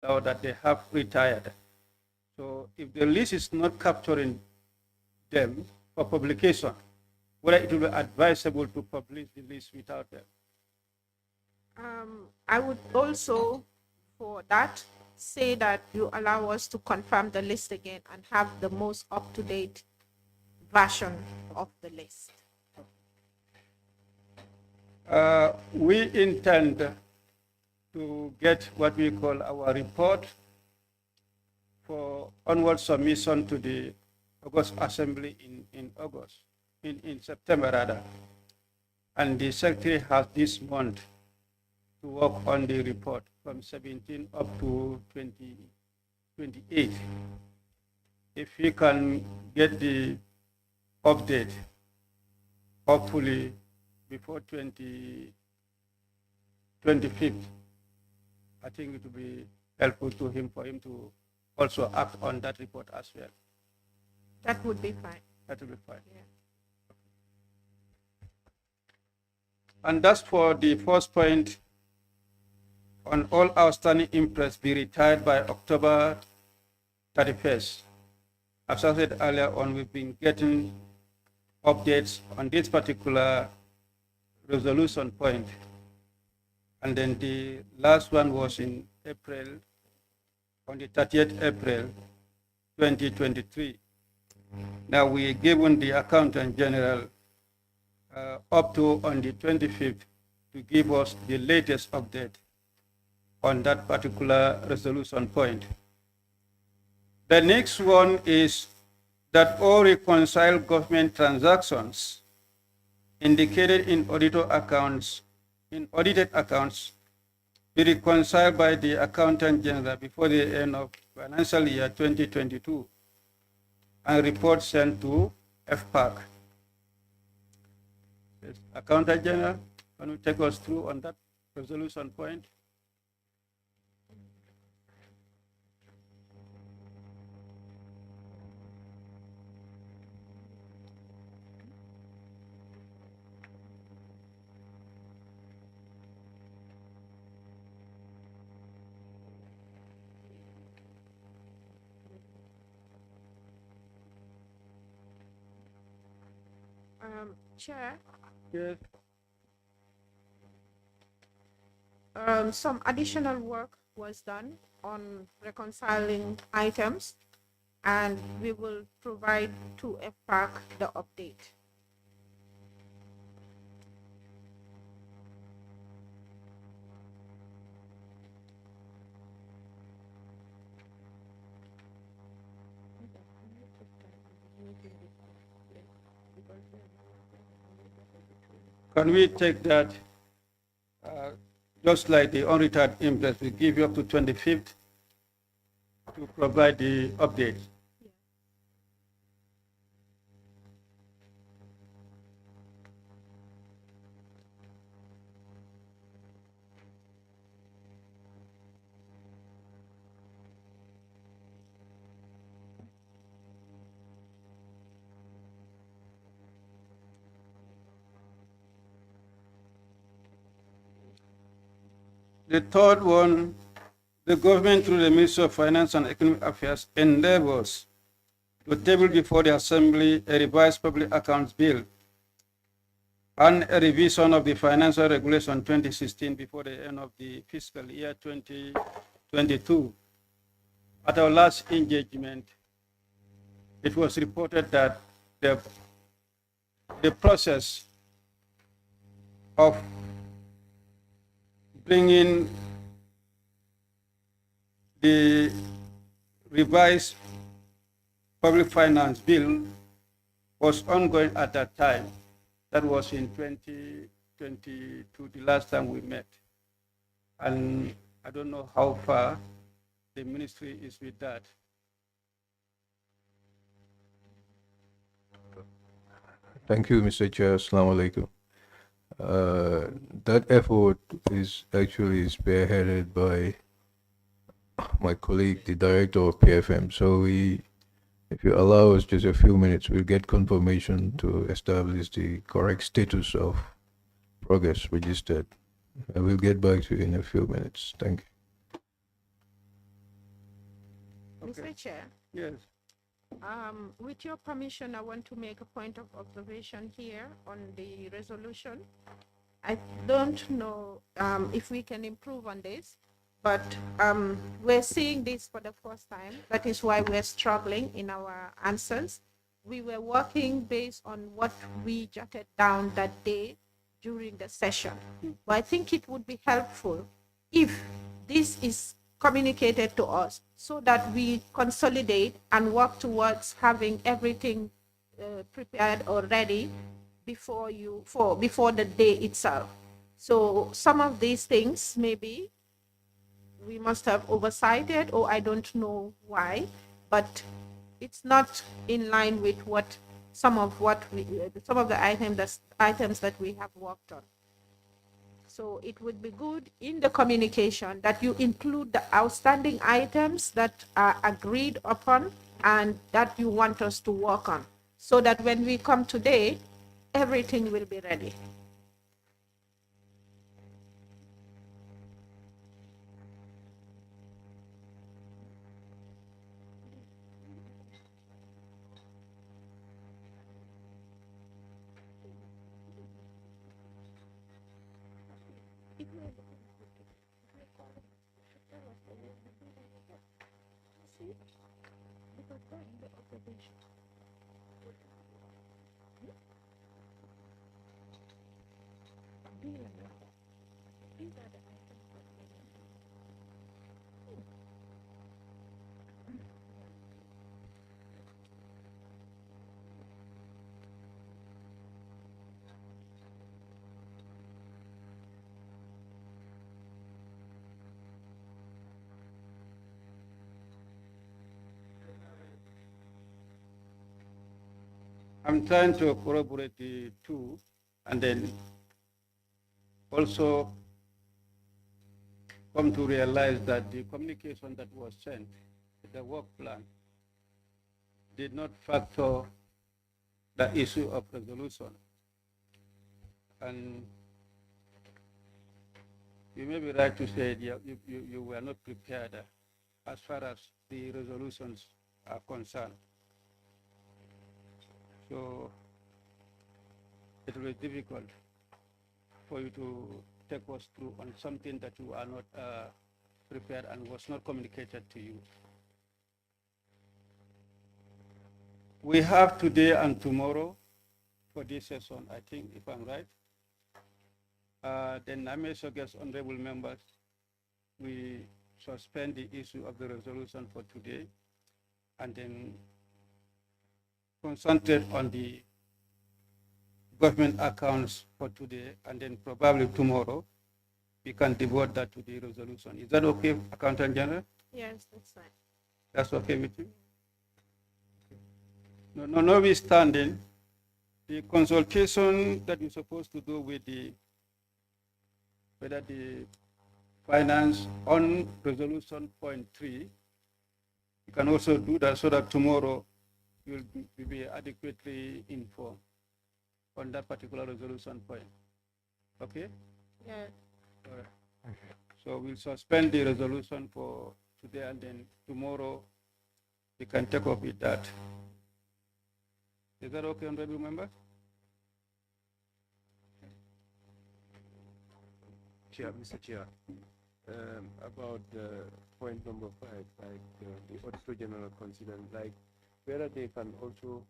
or that they have retired. So if the list is not capturing them for publication, whether it will be advisable to publish the list without them. I would also, for that, say that you allow us to confirm the list again and have the most up-to-date version of the list. We intend to get what we call our report for onward submission to the August Assembly in September rather. And the Secretary has this month to work on the report from 17 up to 28. If we can get the update, hopefully before 25th, I think it will be helpful to him for him to also act on that report as well. That would be fine. That will be fine. Yeah. And that's for the first point on all outstanding interest be retired by October 31st. As I said earlier on, we've been getting updates on this particular resolution point. And then the last one was in April, on the 30th April 2023. Now we given the Accountant General up to on the 25th to give us the latest update on that particular resolution point. The next one is that all reconciled government transactions indicated in audited accounts be reconciled by the Accountant General before the end of financial year 2022 and report sent to FPAC. Yes. Accountant General, can you take us through on that resolution point? Chair, Yes. some additional work was done on reconciling items, and we will provide to FPAC the update. Can we take that, just like the unretired interest, we give you up to 25th to provide the update? The third one, the government through the Ministry of Finance and Economic Affairs endeavors to table before the Assembly a revised public accounts bill and a revision of the Financial Regulation 2016 before the end of the fiscal year 2022. At our last engagement, it was reported that the process of bringing the revised public finance bill was ongoing at that time. That was in 2022, the last time we met. And I don't know how far the ministry is with that. Thank you, Mr. Chair. Assalamu alaikum. That effort is actually spearheaded by my colleague, the director of PFM. So if you allow us just a few minutes, we'll get confirmation to establish the correct status of progress registered. I will get back to you in a few minutes. Thank you. Okay. Mr. Chair, Yes. with your permission, I want to make a point of observation here on the resolution. I don't know if we can improve on this, but we're seeing this for the first time. That is why we're struggling in our answers. We were working based on what we jotted down that day during the session. But I think it would be helpful if this is communicated to us so that we consolidate and work towards having everything prepared or ready before the day itself. So some of these things maybe we must have oversighted, or I don't know why, but it's not in line with some of the items that we have worked on. So it would be good in the communication that you include the outstanding items that are agreed upon and that you want us to work on, so that when we come today, everything will be ready. I'm trying to corroborate the two, and then also come to realize that the communication that was sent, the work plan, did not factor the issue of resolution. And you may be right to say you were not prepared as far as the resolutions are concerned. So it will be difficult for you to take us through on something that you are not prepared and was not communicated to you. We have today and tomorrow for this session, I think, if I'm right. Then I may suggest, honorable members, we suspend the issue of the resolution for today and then concentrate on the government accounts for today, and then probably tomorrow we can devote that to the resolution. Is that okay, Accountant General? Yes, that's fine. That's okay with you? Notwithstanding, the consultation that you're supposed to do with whether the finance on resolution point 3, you can also do that so that tomorrow you'll be adequately informed on that particular resolution point. Okay? Yeah. All right. So we'll suspend the resolution for today, and then tomorrow we can take up with that. Is that okay, honorable member? Chair, Mr. Chair, about point number 5, like the Auditor General considering, like whether they can also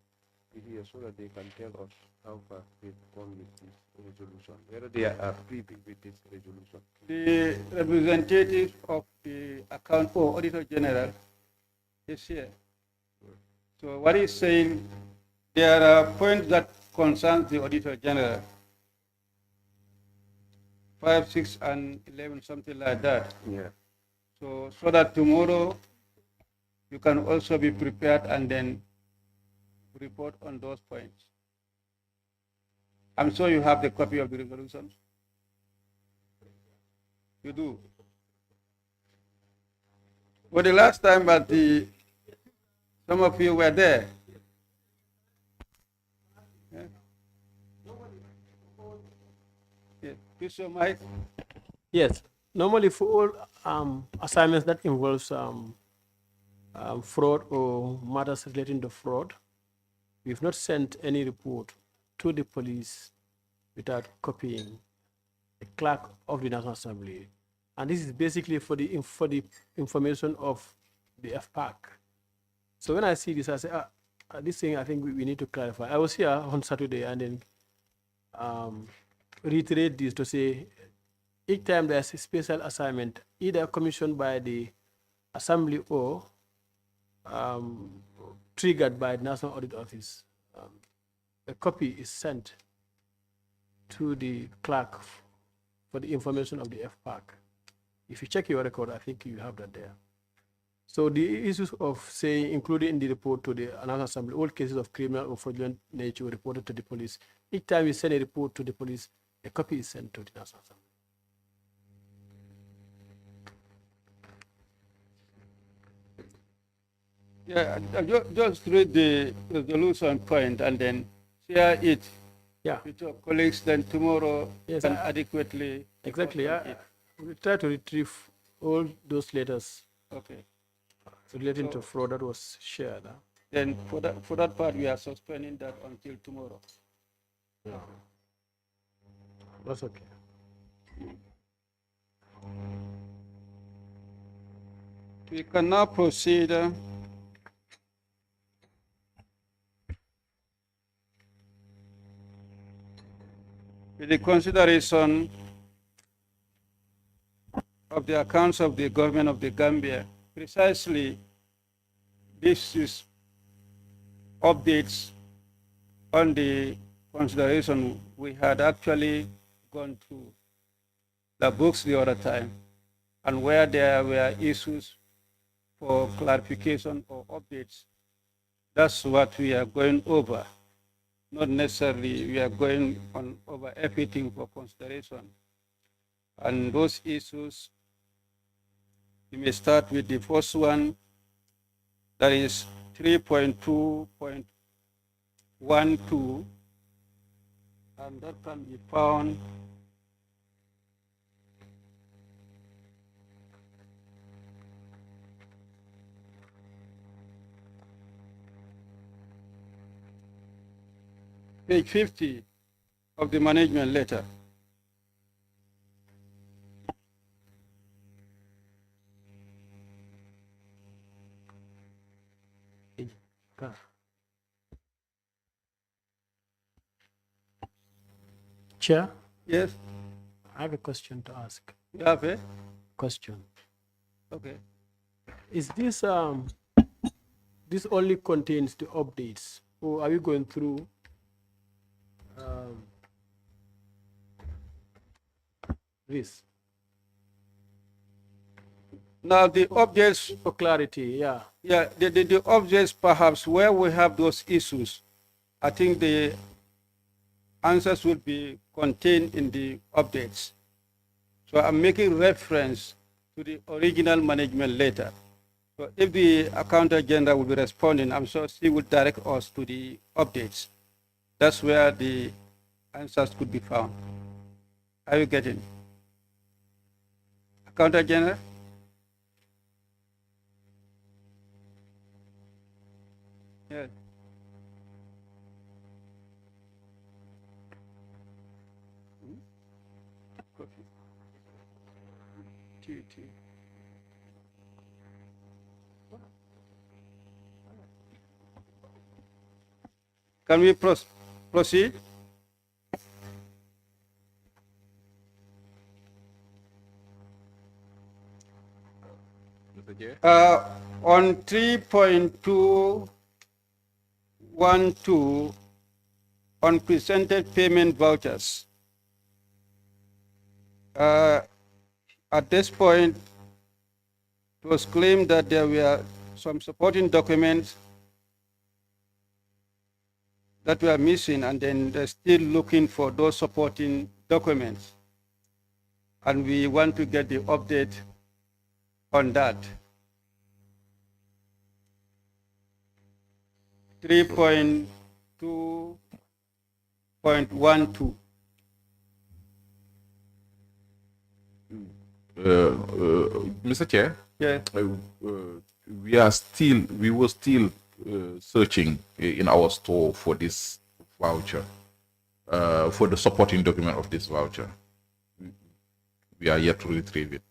be here so that they can tell us how far they've gone with this resolution, whether they are privy with this resolution. The representative of the account for Auditor General is here. So what he's saying, there are points that concern the Auditor General, 5, 6, and 11, something like that. Yeah. So that tomorrow you can also be prepared and then report on those points. I'm sure you have the copy of the resolutions. You do. Well, the last time, but some of you were there. Yeah. Yeah. Use your mic. Yes, normally for all assignments that involves fraud or matters relating to fraud. We've not sent any report to the police without copying the clerk of the National Assembly. And this is basically for the information of the FPAC. So when I see this, I say, this thing, I think we need to clarify. I was here on Saturday and then reiterate this to say, each time there's a special assignment, either commissioned by the Assembly or triggered by the National Audit Office, a copy is sent to the clerk for the information of the FPAC. If you check your record, I think you have that there. So the issues of saying, included in the report to the National Assembly, all cases of criminal or fraudulent nature were reported to the police. Each time you send a report to the police, a copy is sent to the National Assembly. Yeah, just read the resolution point and then share it with your colleagues. Then tomorrow, yes, can adequately. Exactly. We try to retrieve all those letters. Okay. Relating to fraud that was shared. Then for that part, we are suspending that until tomorrow. Yeah. That's okay. We can now proceed with the consideration of the accounts of the government of the Gambia. Precisely, this is updates on the consideration. We had actually gone through the books the other time, and where there were issues for clarification or updates, that's what we are going over. Not necessarily we are going on over everything for consideration. And those issues, we may start with the first one, that is 3.2.12, and that can be found page 50 of the management letter. Chair? Yes? I have a question to ask. You have a question? Okay. Is this this only contains the updates, or are we going through this? Now the objects, for clarity, yeah. Yeah, the objects perhaps where we have those issues, I think the answers will be contained in the updates. So I'm making reference to the original management letter. So if the accountant general will be responding, I'm sure she will direct us to the updates. That's where the answers could be found. Are you getting? Accountant general? Yes. Coffee. Tea. Can we proceed? On 3.212 on presented payment vouchers. At this point, it was claimed that there were some supporting documents that were missing, and then they're still looking for those supporting documents. And we want to get the update on that. 3.2.12. Mr. Chair? Yeah. we were still searching in our store for this voucher, for the supporting document of this voucher. We are yet to retrieve it.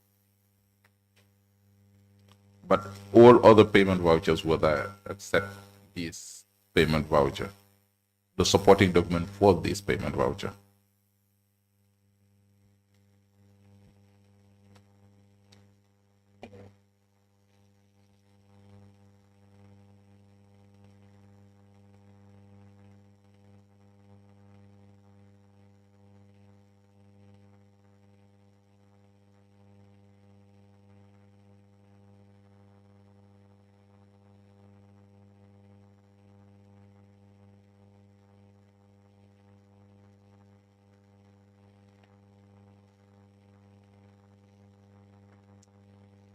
But all other payment vouchers were there except this payment voucher, the supporting document for this payment voucher.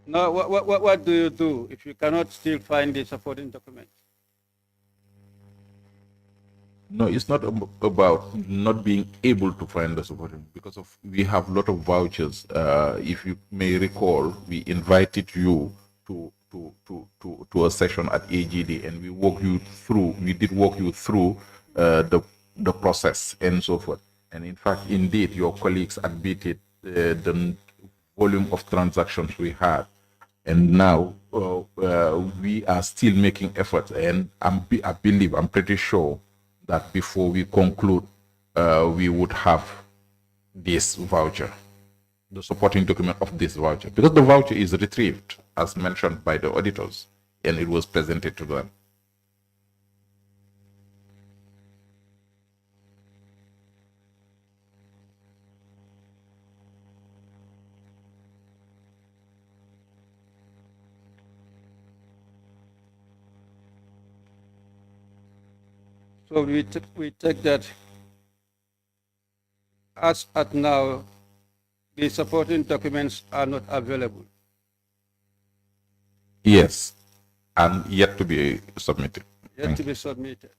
Now, what do you do if you cannot still find the supporting document? No, it's not about not being able to find the supporting, because of we have a lot of vouchers. If you may recall, we invited you to a session at AGD, and we walk you through. We did walk you through the process and so forth. And in fact, indeed, your colleagues admitted the volume of transactions we had. And now we are still making efforts, and I believe, I'm pretty sure that before we conclude, we would have this voucher, the supporting document of this voucher, because the voucher is retrieved as mentioned by the auditors, and it was presented to them. So we take that as at now, the supporting documents are not available. Yes, and yet to be submitted. Yet to be submitted.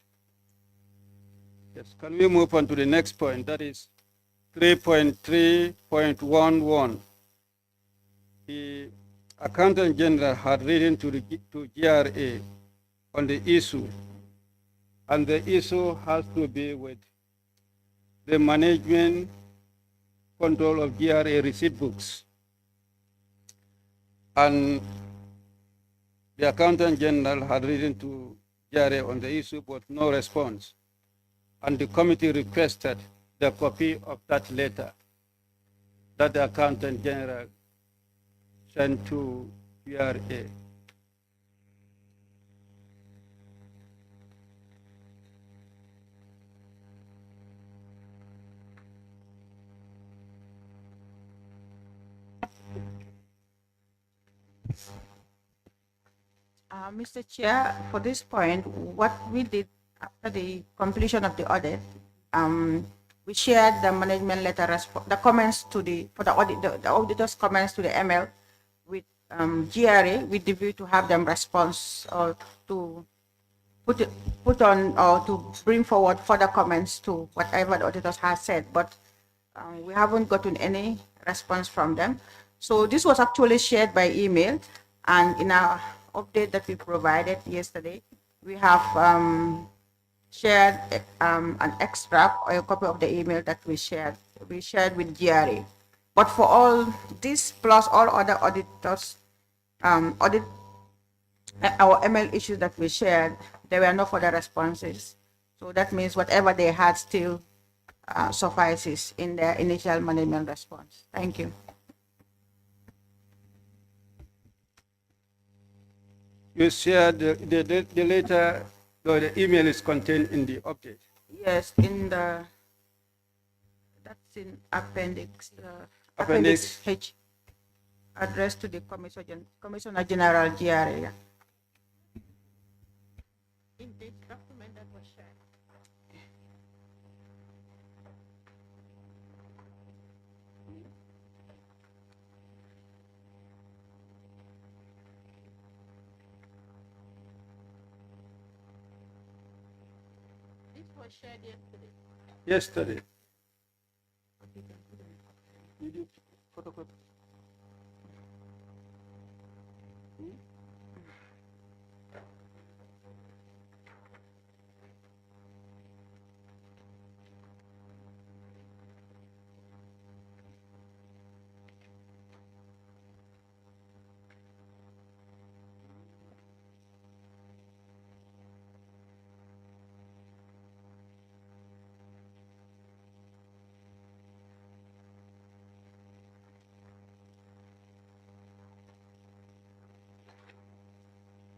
Yes. Can we move on to the next point? That is 3.3.11. The Accountant General had written to GRA on the issue, and the issue has to be with the management control of GRA receipt books. And the Accountant General had written to GRA on the issue, but no response. And the committee requested the copy of that letter that the Accountant General sent to GRA. Mr. Chair, for this point, what we did after the completion of the audit, we shared the management letter, the comments to the auditor's comments to the ML with GRA with the view to have them response or to put on or to bring forward further comments to whatever the auditors has said, but we haven't gotten any response from them. So this was actually shared by email, and in our update that we provided yesterday, we have shared an extract or a copy of the email that we shared with GRA. But for all this plus all other auditors, our ML issues that we shared, there were no further responses. So that means whatever they had still suffices in their initial management response. Thank you. You shared the letter, or the email is contained in the update. Yes, that's in appendix H, addressed to the Commissioner General GRA. In this document that was shared. This was shared yesterday. Yesterday. Did you photocopy?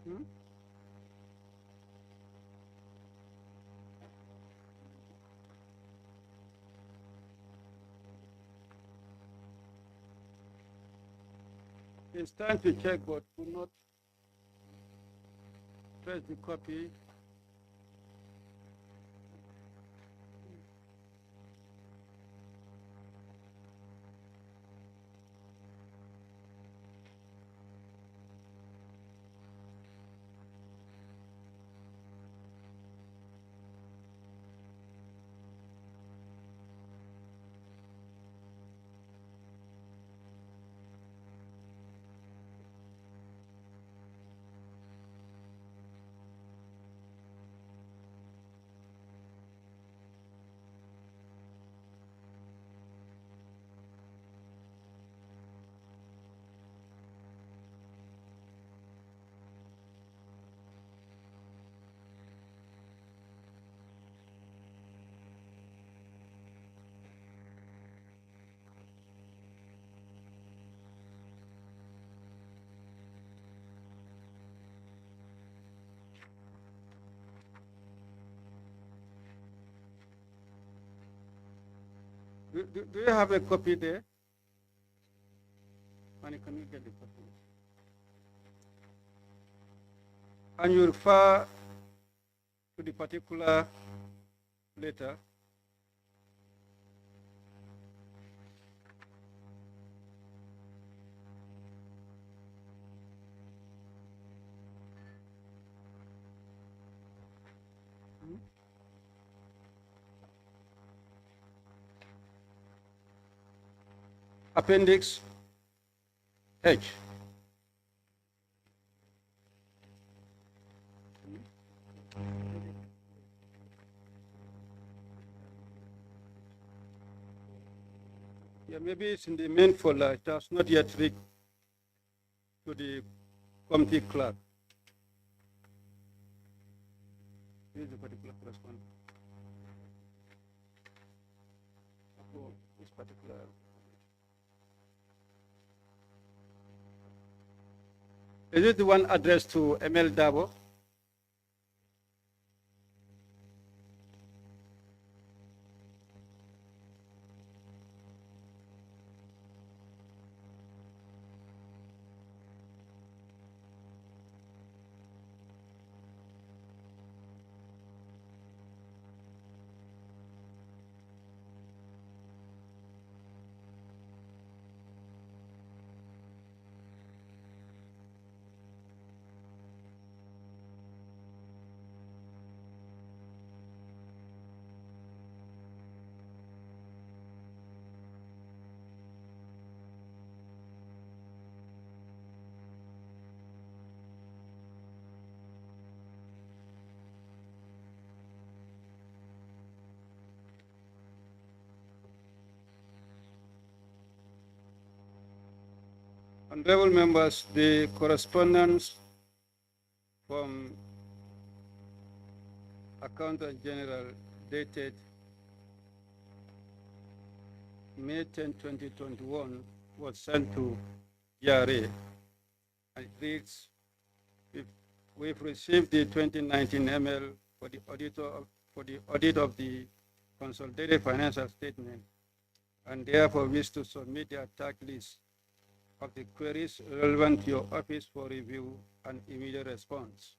Hmm? It's time to check, but do not press the copy. Do you have a copy there? And can you get the copy? And you refer to the particular letter. Appendix H. Yeah, maybe it's in the main folder. It has not yet reached to the committee clerk. Here is the particular correspondence. Oh, this particular. Is it the one addressed to ML Dabo? Honorable members, the correspondence from Accountant General dated May 10, 2021 was sent to ERA, and it reads, we've received the 2019 ML for the audit of the consolidated financial statement, and therefore wish to submit the attack list of the queries relevant to your office for review and immediate response.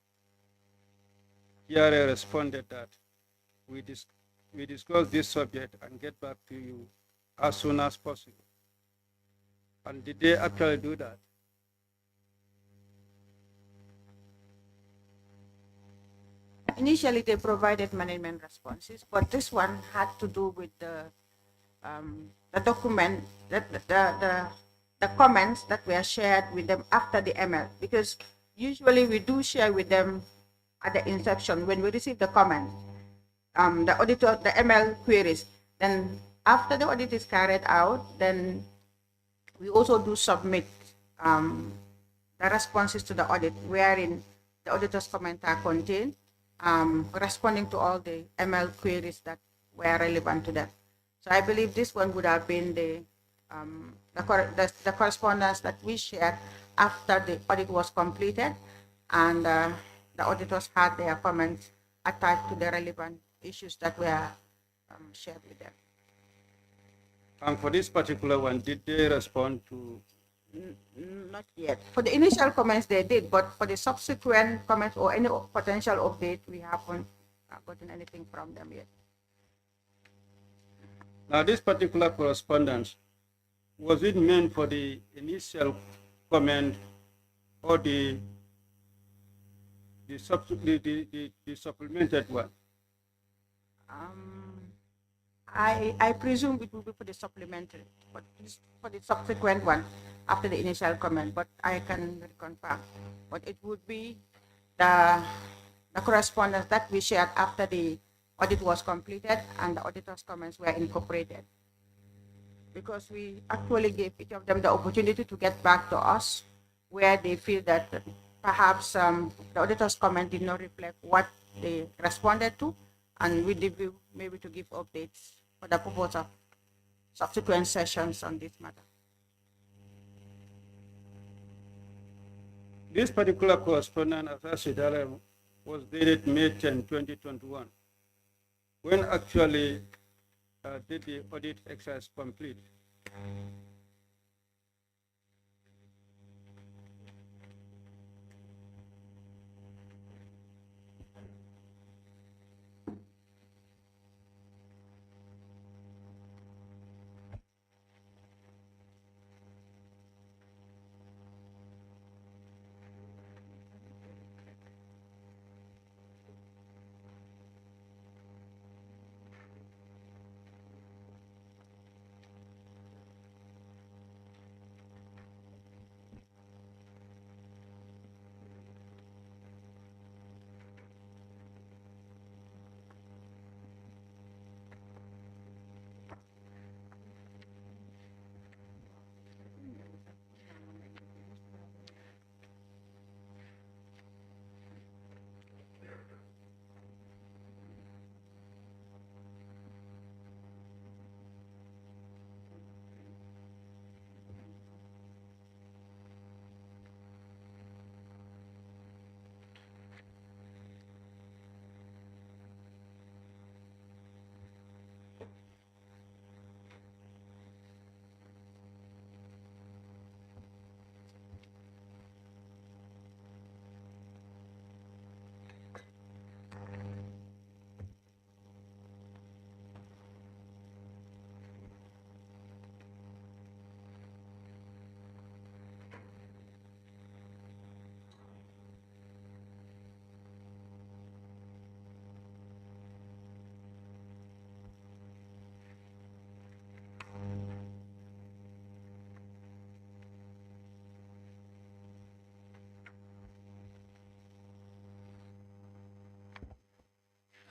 ERA responded that we discuss this subject and get back to you as soon as possible. And did they actually do that? Initially, they provided management responses, but this one had to do with the document, the comments that were shared with them after the ML, because usually we do share with them at the inception when we receive the comment, the auditor, the ML queries. Then after the audit is carried out, then we also do submit the responses to the audit, wherein the auditor's comments are contained, responding to all the ML queries that were relevant to that. So I believe this one would have been the correspondence that we shared after the audit was completed. and the auditors had their comments attached to the relevant issues that were shared with them. And for this particular one, did they respond to? Not yet. For the initial comments, they did, but for the subsequent comments or any potential update, we haven't gotten anything from them yet. Now, this particular correspondence, was it meant for the initial comment or the supplemented one? I presume it will be for the supplementary, but for the subsequent one after the initial comment, but I can confirm. But it would be the correspondence that we shared after the audit was completed and the auditor's comments were incorporated. Because we actually gave each of them the opportunity to get back to us where they feel that perhaps the auditor's comment did not reflect what they responded to, and we did maybe to give updates for the purpose of subsequent sessions on this matter. This particular correspondence, as I said earlier, was dated May 10, 2021, when actually did the audit exercise complete?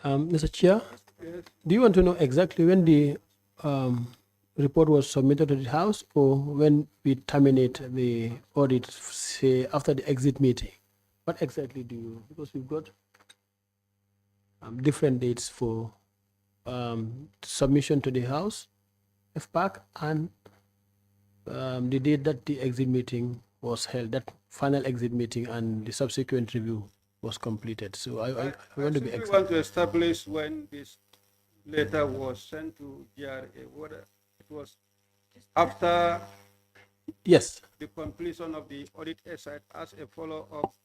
Mr. Chair, do you want to know exactly when the report was submitted to the House or when we terminate the audit, say after the exit meeting? What exactly do you, because we've got different dates for submission to the House, FPAC, and the date that the exit meeting was held, that final exit meeting and the subsequent review was completed. So I want to be exact. We want to establish when this letter was sent to GRA, whether it was after Yes. the completion of the audit exercise as a follow-up.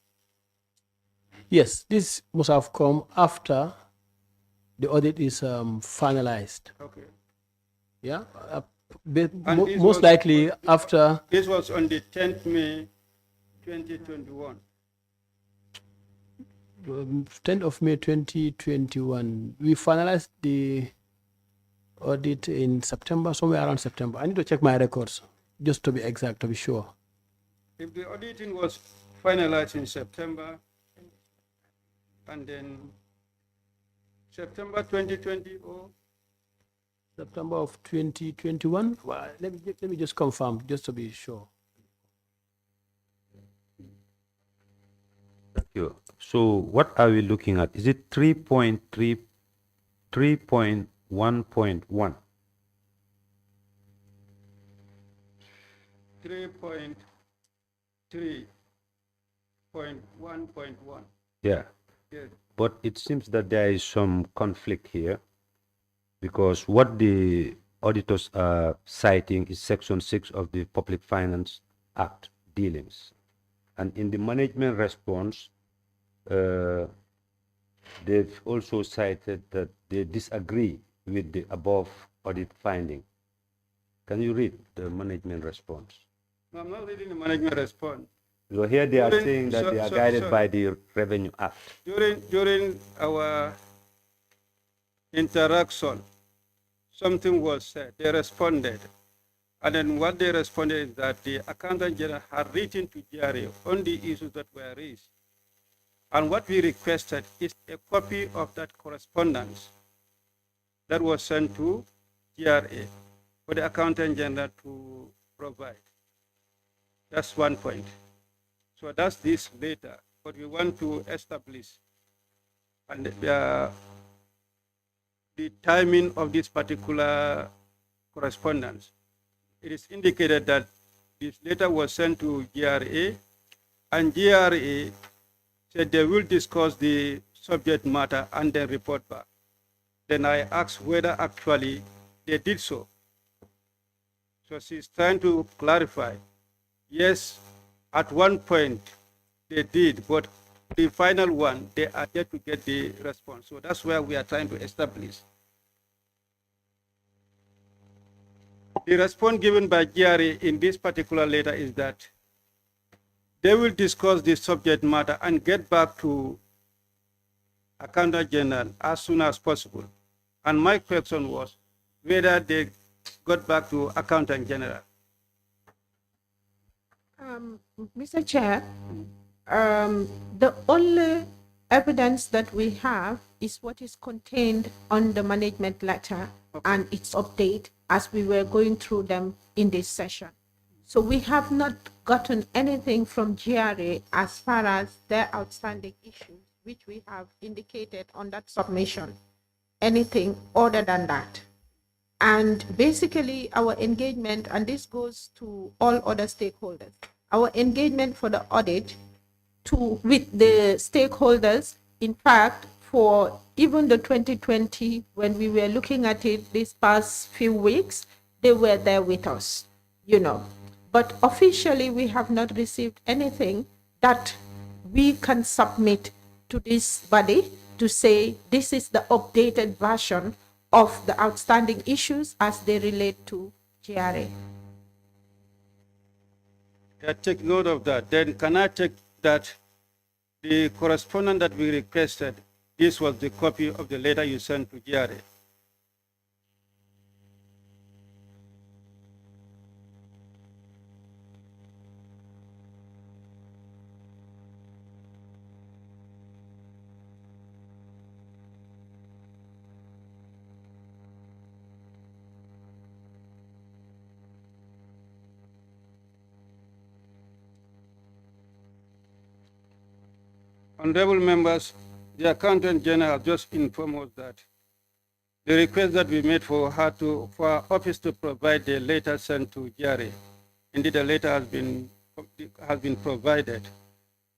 Yes, this must have come after the audit is finalized. Okay. Yeah, this most was- likely after. This was on the 10th May 2021. 10th of May 2021. We finalized the audit in September, somewhere around September. I need to check my records just to be exact, to be sure. If the auditing was finalized in September, and then September 2020 or September of 2021. Well, let me just confirm, just to be sure. Thank you. So what are we looking at? Is it 3.3, 3.1.1? 3.3. 1.1. Yeah. Yes. But it seems that there is some conflict here because what the auditors are citing is Section 6 of the Public Finance Act dealings. And in the management response, uh, they've also cited that they disagree with the above audit finding. Can you read the management response? No, I'm not reading the management response. So here they are During- saying that they are guided by the Revenue Act. During our interaction, something was said. They responded. And then what they responded is that the Accountant General had written to GRA on the issues that were raised. And what we requested is a copy of that correspondence that was sent to GRA for the Accountant General to provide. That's one point. So that's this data, what we want to establish. And the timing of this particular correspondence. It is indicated that this letter was sent to GRA, and GRA said they will discuss the subject matter and then report back. Then I asked whether actually they did so. So she's trying to clarify. Yes, at one point they did, but the final one, they are yet to get the response. So that's where we are trying to establish. The response given by GRA in this particular letter is that they will discuss the subject matter and get back to Accountant General as soon as possible. And my question was whether they got back to Accountant General. Mr. Chair, the only evidence that we have is what is contained on the management letter and its update as we were going through them in this session. So we have not gotten anything from GRA as far as their outstanding issues, which we have indicated on that submission, anything other than that. And basically our engagement, and this goes to all other stakeholders, our engagement for the audit with the stakeholders, in fact, for even the 2020, when we were looking at it these past few weeks, they were there with us, you know. But officially, we have not received anything that we can submit to this body to say this is the updated version of the outstanding issues as they relate to GRA. I take note of that. Then can I check that the correspondence that we requested, this was the copy of the letter you sent to GRA? Honorable members, the Accountant General just informed us that the request that we made for our office to provide the letter sent to GRA, indeed the letter has been provided.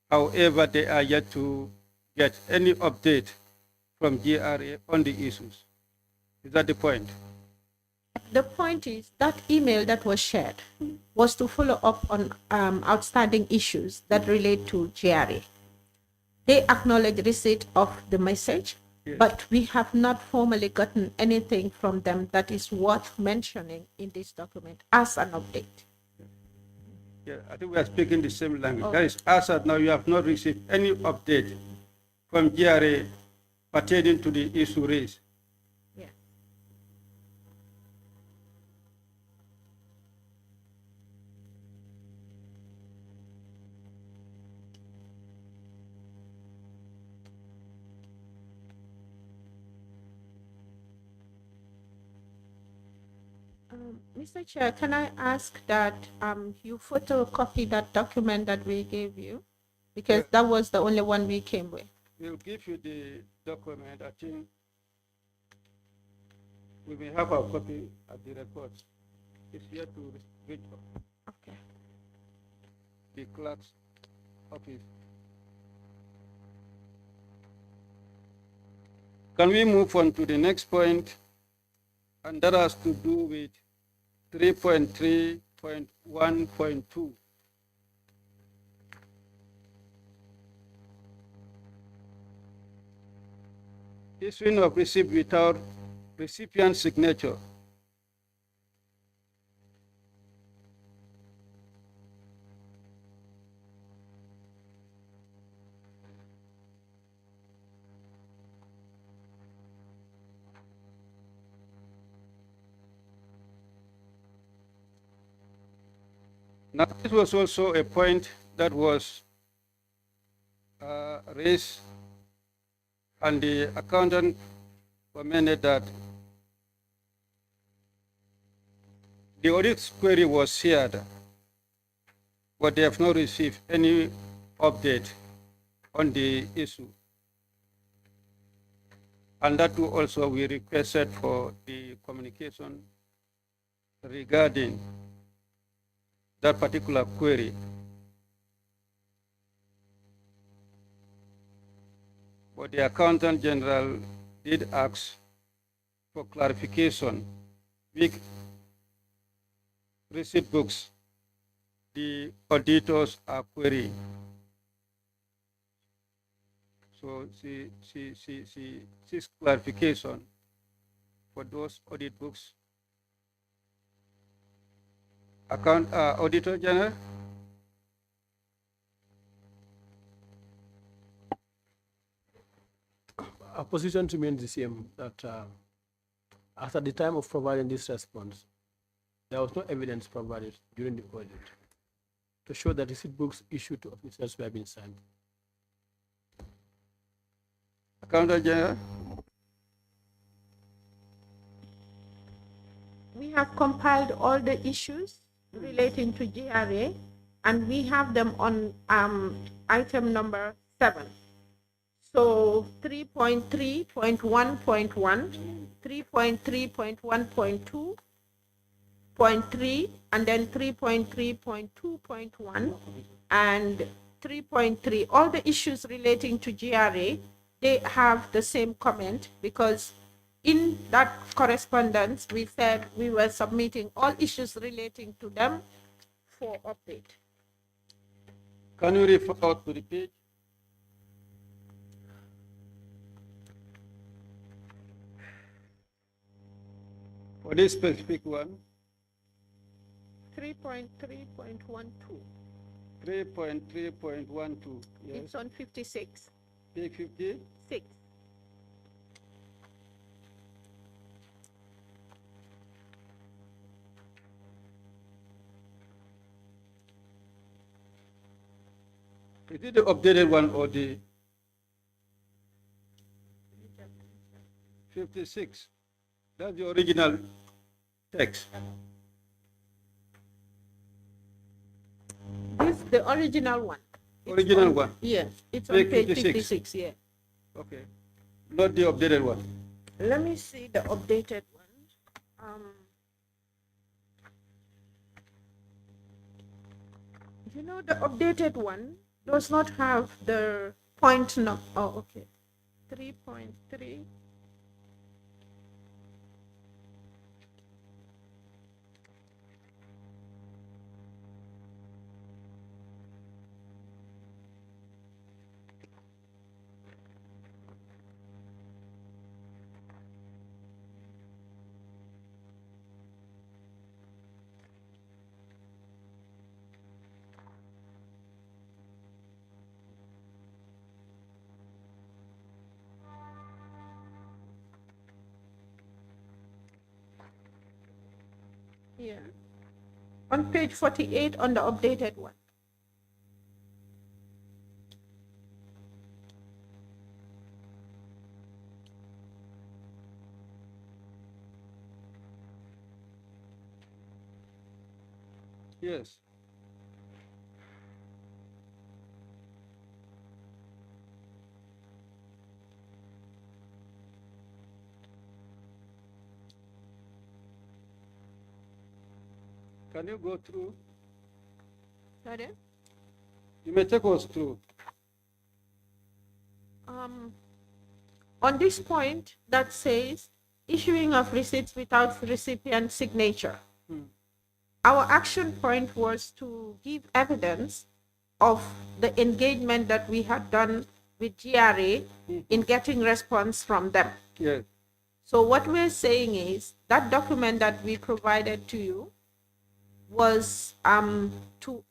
However, they are yet to get any update from GRA on the issues. Is that the point? The point is that email that was shared was to follow up on outstanding issues that relate to GRA. They acknowledge receipt of the message, yes, but we have not formally gotten anything from them that is worth mentioning in this document as an update. Yeah, I think we are speaking the same language. Okay. That is, as of now, you have not received any update from GRA pertaining to the issue raised. Yeah. Mr. Chair, can I ask that you photocopy that document that we gave you? Because Yeah, that was the only one we came with. we'll give you the document. I think we may have a copy at the records. It's here to reach Okay. the clerk's office. Can we move on to the next point? And that has to do with 3.3.1.2. Issuing of receipt without recipient signature. Now, this was also a point that was raised, and the accountant commented that the audit query was shared, but they have not received any update on the issue. And that too also we requested for the communication regarding that particular query. But the Accountant General did ask for clarification which receipt books the auditors are querying. So she seeks clarification for those audit books. Auditor General? Our position remains the same, that as at the time of providing this response, there was no evidence provided during the audit to show that receipt books issued to officers were being signed. Accountant General? We have compiled all the issues relating to GRA, and we have them on item number 7. So 3.3.1.1, 3.3.1.2, 0.3, and then 3.3.2.1, and 3.3. All the issues relating to GRA, they have the same comment, because in that correspondence, we said we were submitting all issues relating to them for update. Can you refer out to the page? For this specific one? 3.3.12. 3.3.12. Yes. It's on 56. Page 56. Is it the updated one or the 56? That's the original text. This is the original one. Original one. Yes, it's on Page page 56. 56, yeah. Okay. Not the updated one. Let me see the updated one. You know, the updated one does not have the point number. Oh, okay. 3.3. Yeah. On page 48 on the updated one. Yes. Can you go through? Sorry? You may take us through. on this point that says issuing of receipts without recipient signature, our action point was to give evidence of the engagement that we had done with GRA in getting response from them. Yes. So what we're saying is that document that we provided to you was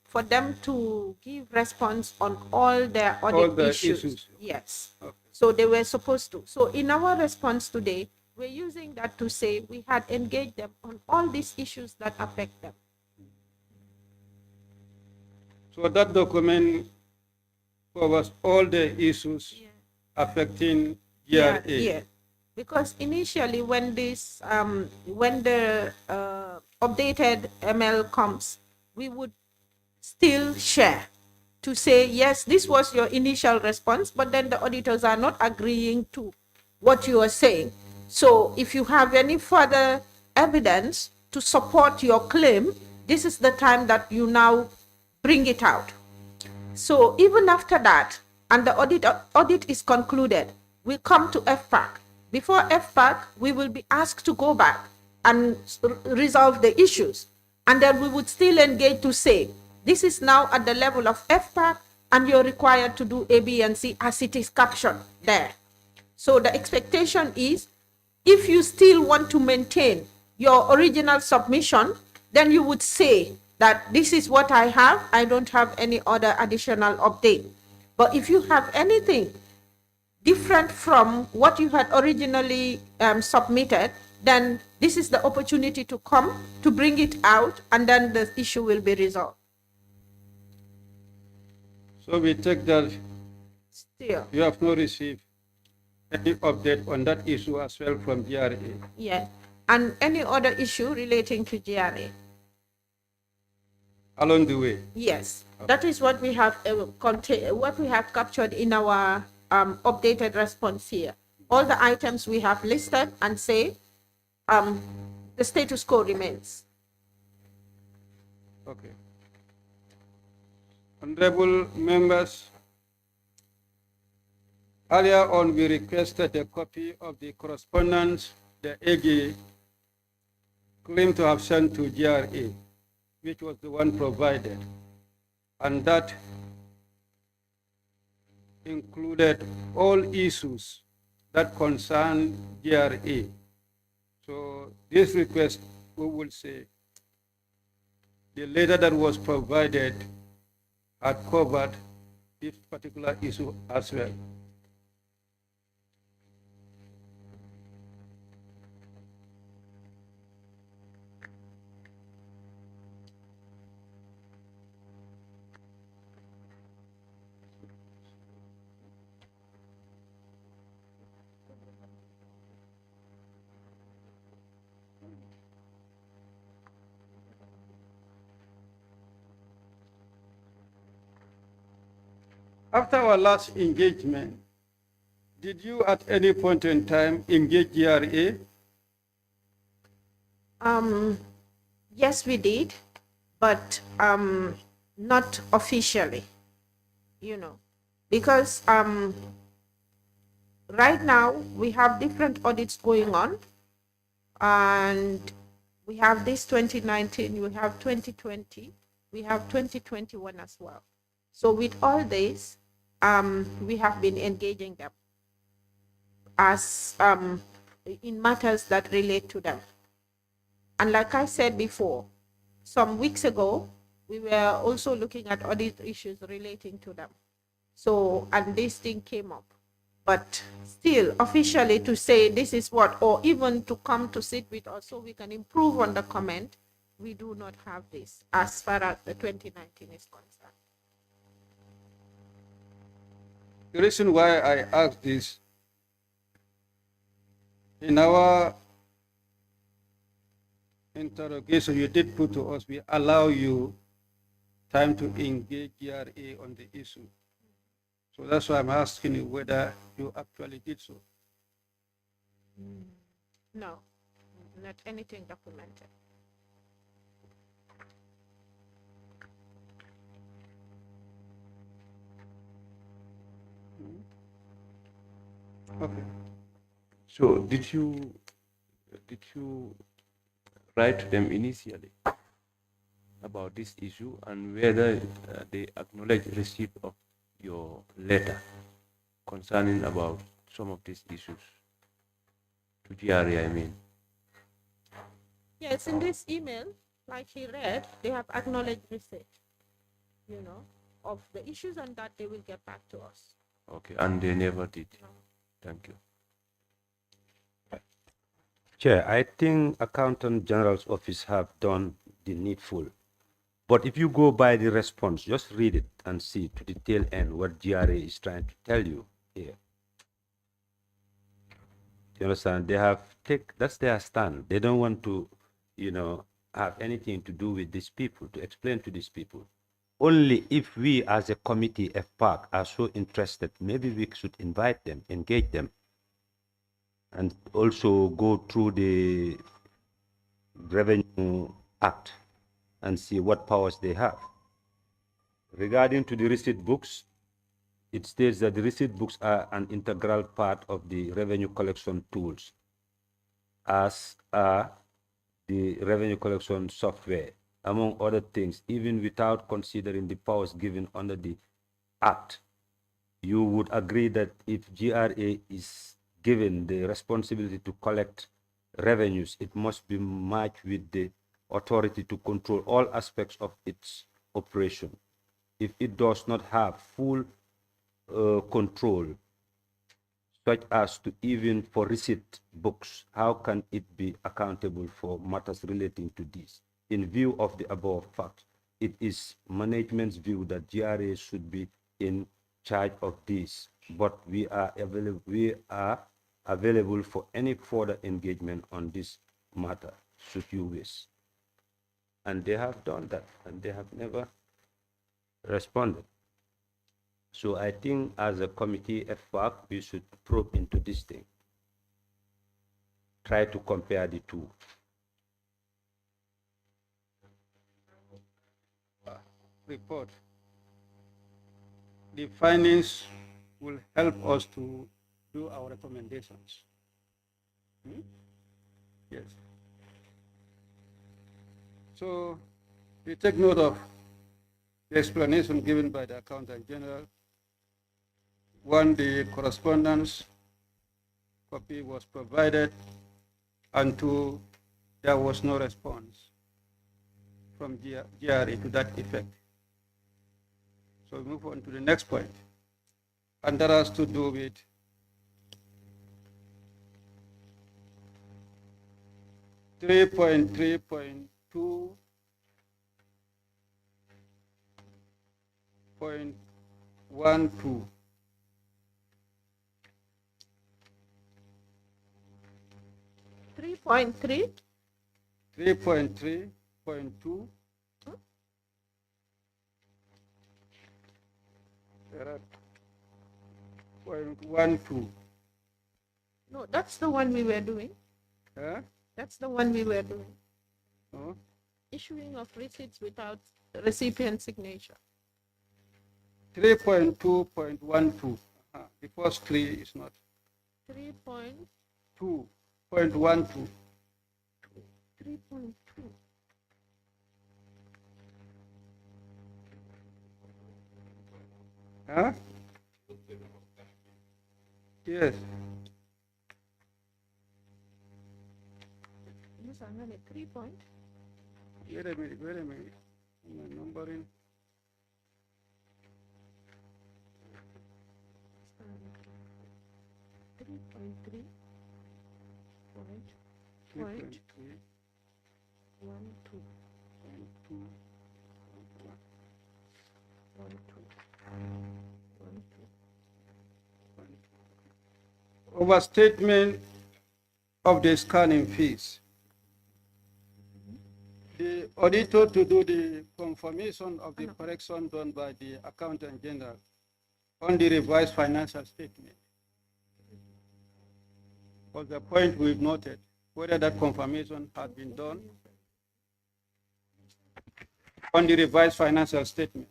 for them to give response on all their audit All the issues. issues. Yes. Okay. So they were supposed to. So in our response today, we're using that to say we had engaged them on all these issues that affect them. So that document covers all the issues affecting GRA. Yeah. Because initially when this when the updated ML comes, we would still share to say, yes, this was your initial response, but then the auditors are not agreeing to what you are saying. So if you have any further evidence to support your claim, this is the time that you now bring it out. So even after that, and the audit is concluded, we come to FPAC. Before FPAC, we will be asked to go back and resolve the issues. And then we would still engage to say, this is now at the level of FPAC, and you're required to do A, B, and C as it is captured there. So the expectation is, if you still want to maintain your original submission, then you would say that this is what I have. I don't have any other additional update. But if you have anything different from what you had originally submitted, then this is the opportunity to come to bring it out, and then the issue will be resolved. So we take that Still, you have not received any update on that issue as well from GRA. yeah, and any other issue relating to GRA. Along the way. Yes, that is what we have what we have captured in our updated response here. All the items we have listed and say the status quo remains. Okay. Honorable members, earlier on we requested a copy of the correspondence the AG claimed to have sent to GRA, which was the one provided, and that included all issues that concern GRA. So this request, we will say, the letter that was provided had covered this particular issue as well. After our last engagement, did you at any point in time engage GRA? Yes, we did, but not officially, because right now we have different audits going on, and we have this 2019, we have 2020, we have 2021 as well. So with all this, we have been engaging them as in matters that relate to them. And like I said before, some weeks ago, we were also looking at audit issues relating to them. So, and this thing came up. But still, officially to say this is what, or even to come to sit with us so we can improve on the comment, we do not have this as far as the 2019 is concerned. The reason why I asked this, in our interrogation you did put to us, we allow you time to engage GRA on the issue. So that's why I'm asking you whether you actually did so. No, not anything documented. Okay. So did you write to them initially about this issue and whether they acknowledge receipt of your letter concerning about some of these issues to GRA, I mean? Yes, in this email, like he read, they have acknowledged receipt, of the issues and that they will get back to us. Okay, and they never did. Thank you. Chair, I think Accountant General's office have done the needful. But if you go by the response, just read it and see to the tail end what GRA is trying to tell you here. You understand? That's their stand. They don't want to, have anything to do with these people, to explain to these people. Only if we as a committee, FPAC, are so interested, maybe we should invite them, engage them, and also go through the Revenue Act and see what powers they have. Regarding to the receipt books, it states that the receipt books are an integral part of the revenue collection tools, as are the revenue collection software, among other things. Even without considering the powers given under the Act, you would agree that if GRA is given the responsibility to collect revenues, it must be matched with the authority to control all aspects of its operation. If it does not have full control, such as to even for receipt books, how can it be accountable for matters relating to this? In view of the above fact, it is management's view that GRA should be in charge of this, but we are available for any further engagement on this matter, should you wish. And they have done that, and they have never responded. So I think as a committee, FPAC, we should probe into this thing. Try to compare the two. Report. The findings will help us to do our recommendations. Yes. So we take note of the explanation given by the Accountant General. One, the correspondence copy was provided, and two, there was no response from GRA to that effect. So we move on to the next point, and that has to do with .3.2 .12. 3.3. 3.3.2. .12. No, that's the one we were doing. Huh? That's the one we were doing. Oh. Issuing of receipts without recipient signature. 3.2.12. The first three is not. 3.2. 2.12. 3.2. Huh? Yes. Yes, I'm on 3 point. Wait a minute. My numbering. 3.3. Point. 3.3. 1, 2. 1, 2. 1, 2. Overstatement of the scanning fees. The auditor to do the confirmation of the correction done by the Accountant General on the revised financial statement was the point we've noted, whether that confirmation has been done on the revised financial statement.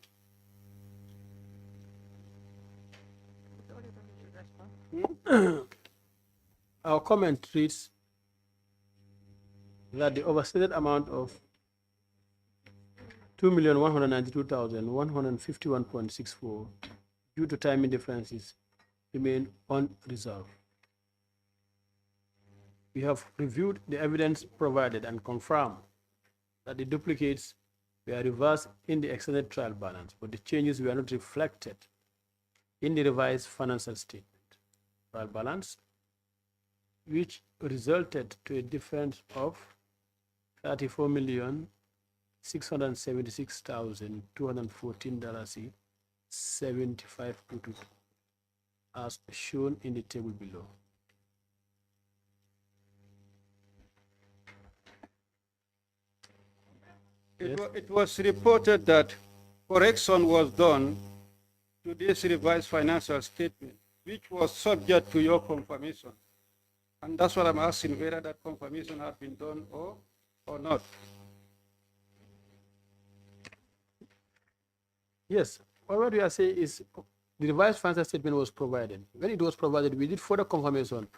our comment reads that the overstated amount of 2,192,151.64 due to timing differences remain unresolved. We have reviewed the evidence provided and confirmed that the duplicates were reversed in the extended trial balance, but the changes were not reflected in the revised financial statement trial balance, which resulted to a difference of $34,676,214.75 as shown in the table below. It was reported that correction was done to this revised financial statement, which was subject to your confirmation. And that's what I'm asking, whether that confirmation has been done or not. Yes, what we are saying is the revised financial statement was provided. When it was provided, we did further confirmation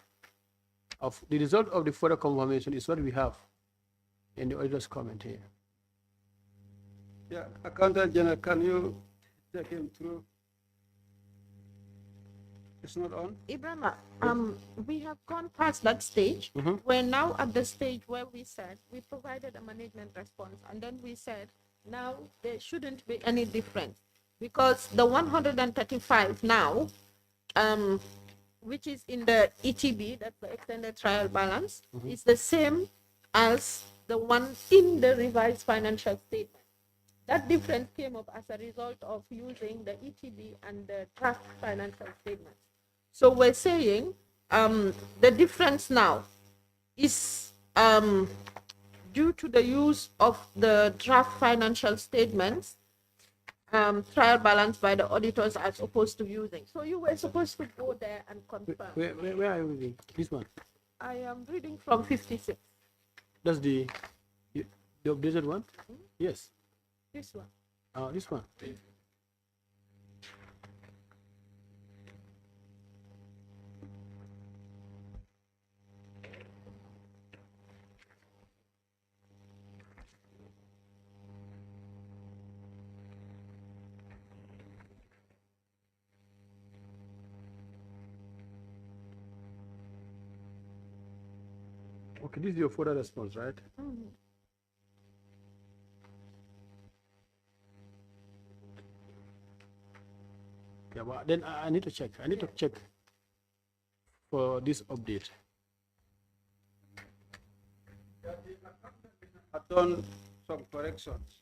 of the result of the further confirmation is what we have in the auditor's comment here. Yeah, Accountant General, can you take him through? It's not on? Ibrahima, we have gone past that stage. We're now at the stage where we said we provided a management response, and then we said now there shouldn't be any difference because the 135 now, which is in the ETB, that's the extended trial balance, is the same as the one in the revised financial statement. That difference came up as a result of using the ETB and the draft financial statement. So we're saying the difference now is due to the use of the draft financial statements trial balance by the auditors as opposed to using. So you were supposed to go there and confirm. Where are you reading? This one? I am reading from 56. That's the updated one? Yes. This one. This one. Okay, this is your further response, right? Yeah, but then I need to check. I need to check for this update. I've done some corrections.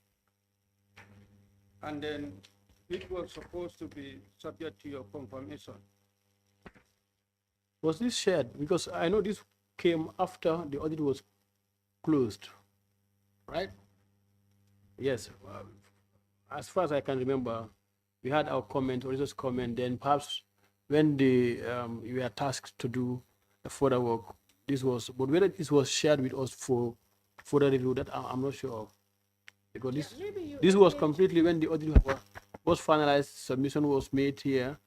And then it was supposed to be subject to your confirmation. Was this shared? Because I know this came after the audit was closed, right? Yes. As far as I can remember, we had our comment, auditor's comment, then perhaps when we were tasked to do the further work, this was, but whether this was shared with us for further review, that I'm not sure of. Because this was completely when the audit was finalized, submission was made here,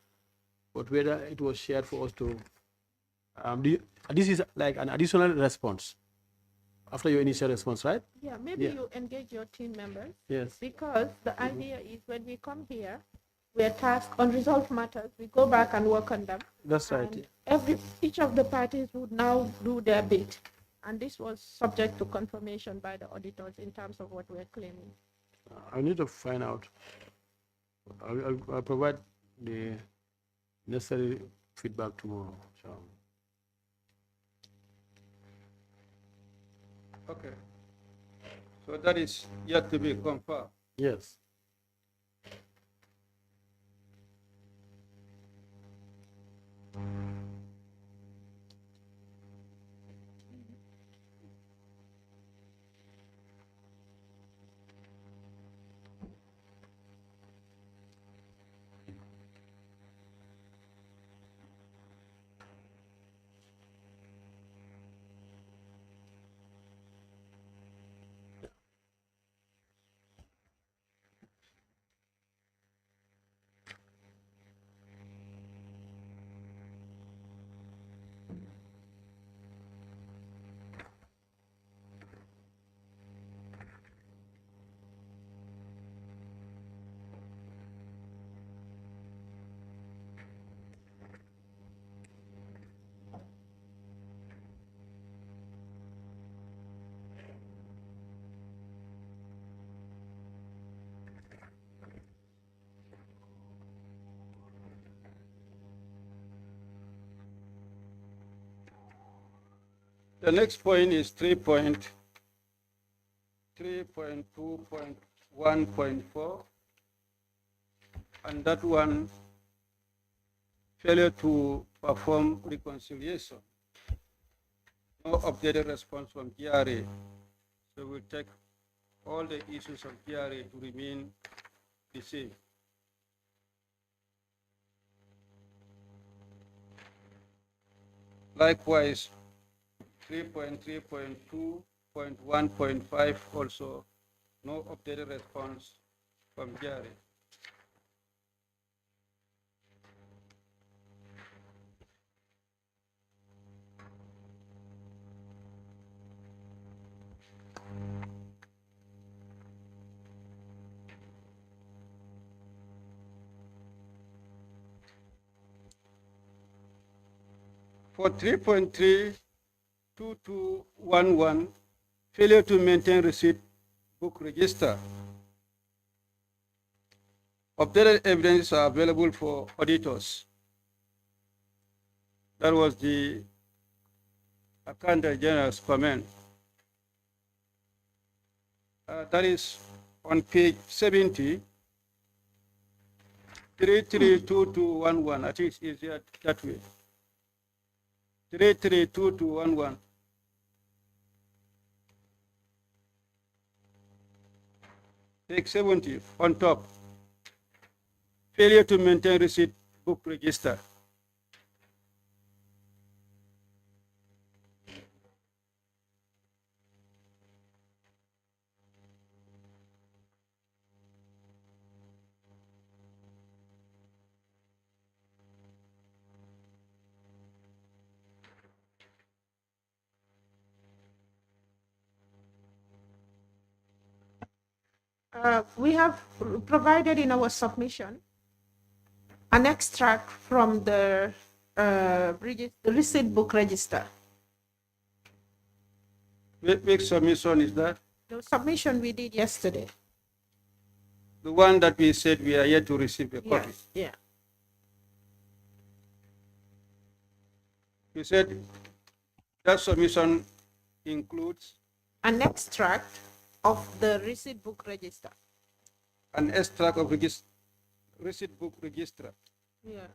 but whether it was shared for us to, this is like an additional response after your initial response, right? Yeah, maybe you engage your team members. Yes. Because the idea is when we come here, we are tasked on resolved matters, we go back and work on them. That's right. Each of the parties would now do their bit. And this was subject to confirmation by the auditors in terms of what we're claiming. I need to find out. I'll provide the necessary feedback tomorrow. So. Okay. So that is yet to be confirmed. Yes. The next point is 3.2.1.4, and that one, failure to perform reconciliation. No updated response from GRA. So we'll take all the issues of GRA to remain the same. Likewise, 3.3.2.1.5 also, no updated response from GRA. For 3.32211, failure to maintain receipt book register. Updated evidence are available for auditors. That was the Accountant General's comment. That is on page 70, 332211. I think it's easier that way. 332211. Page 70 on top. Failure to maintain receipt book register. We have provided in our submission an extract from the receipt book register. Which submission is that? The submission we did yesterday. The one that we said we are yet to receive a copy. Yeah. You said that submission includes An extract of the receipt book register. an extract of receipt book register. Yeah.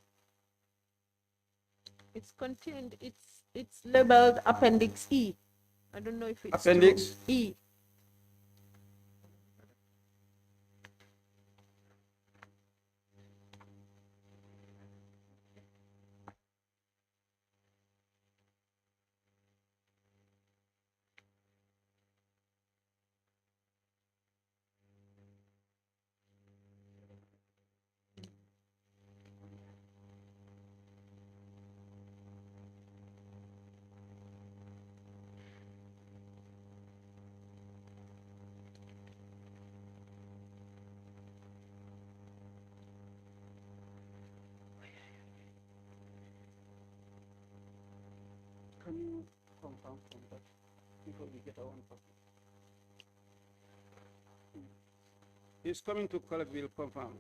It's contained, it's labeled Appendix E. I don't know if it's Appendix true. E. Can you confirm from that before we get our own copy? He's coming to collect, we'll confirm.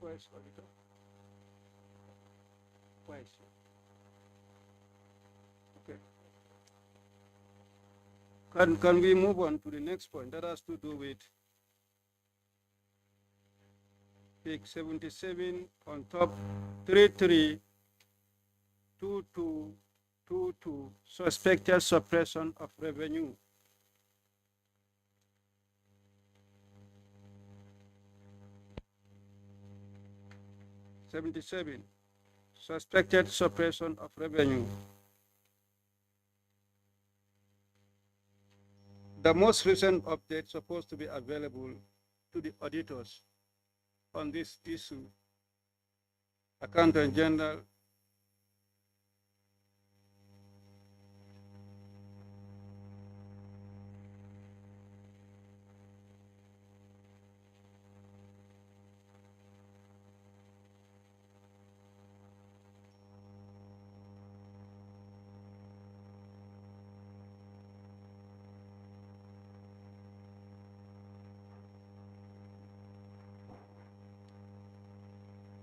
Where's auditor? Where is he? Okay. Can we move on to the next point that has to do with page 77 on top 332222 suspected suppression of revenue. Suspected suppression of revenue. The most recent update supposed to be available to the auditors on this issue. Accountant General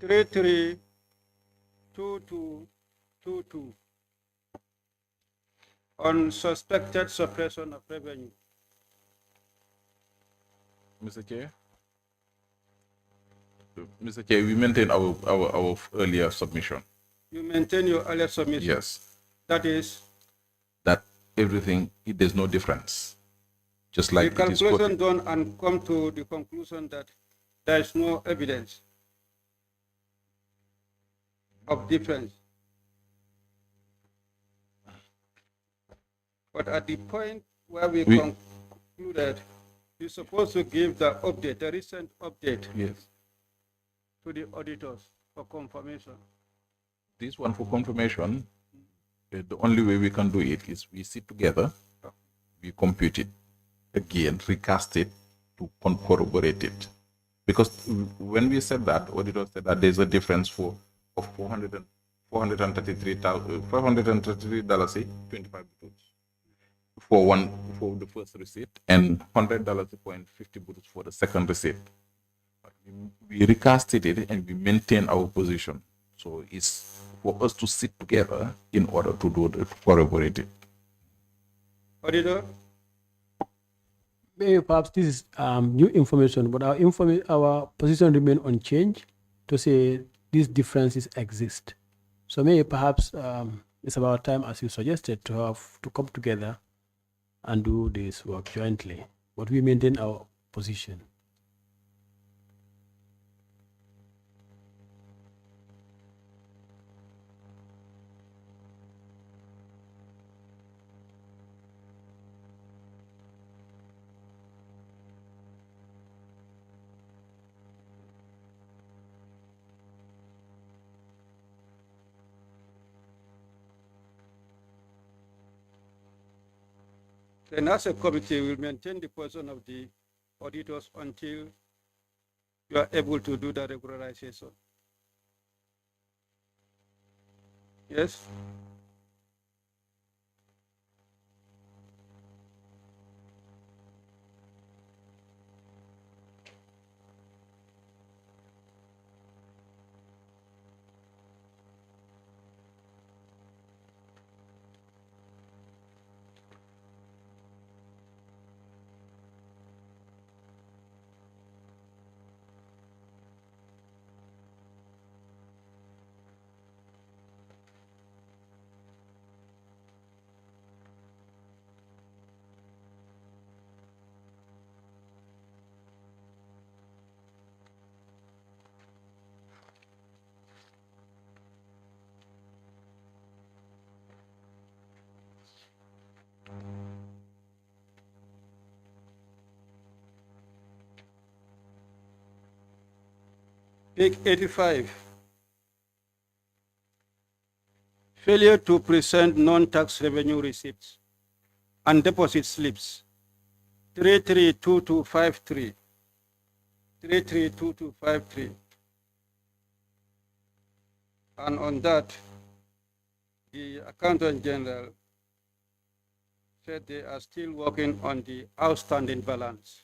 three three two two two two on suspected suppression of revenue. Mr. Chair? Mr. Chair, we maintain our earlier submission. You maintain your earlier submission. Yes. That is, That everything, there's no difference. Just like the it is calculation quoted. done and come to the conclusion that there is no evidence of difference. But at the point where we concluded, you're supposed to give the update, the recent update, Yes. to the auditors for confirmation. This one for confirmation, the only way we can do it is we sit together, we compute it, again, recast it to corroborate it. Because when we said that, auditor said that there's a difference of $433.25 for the first receipt and $100.50 for the second receipt. But we recasted it and we maintain our position. So it's for us to sit together in order to to corroborate it. Auditor? Maybe perhaps this is new information, but our position remain unchanged to say these differences exist. So maybe perhaps it's about time, as you suggested, to come together and do this work jointly. But we maintain our position. Then as a committee, we'll maintain the position of the auditors until you are able to do the regularization. Yes? Page 85. Failure to present non-tax revenue receipts and deposit slips. 332253. 332253. And on that, the Accountant General said they are still working on the outstanding balance.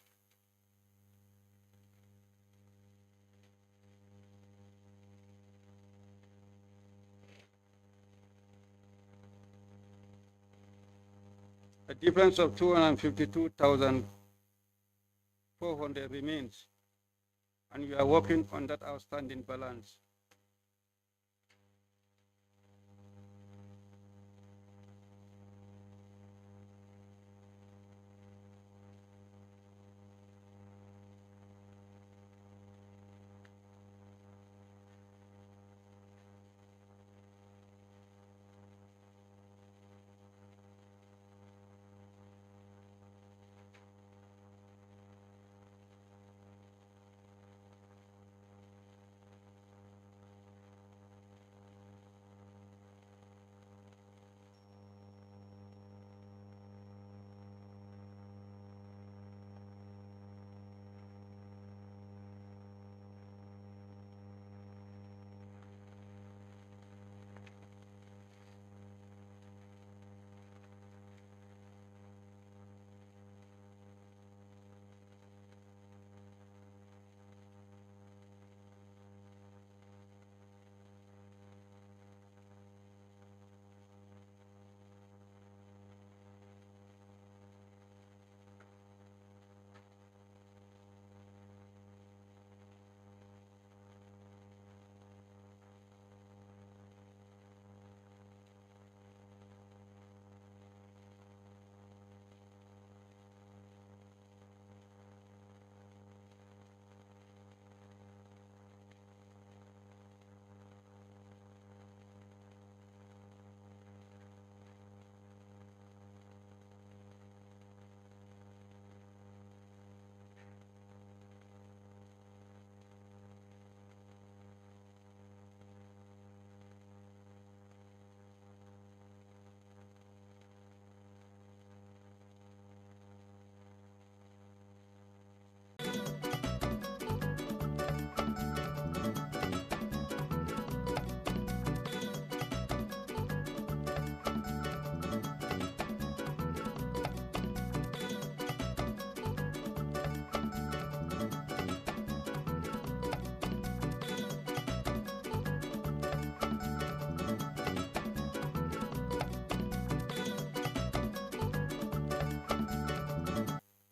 A difference of 252,400 remains, and we are working on that outstanding balance.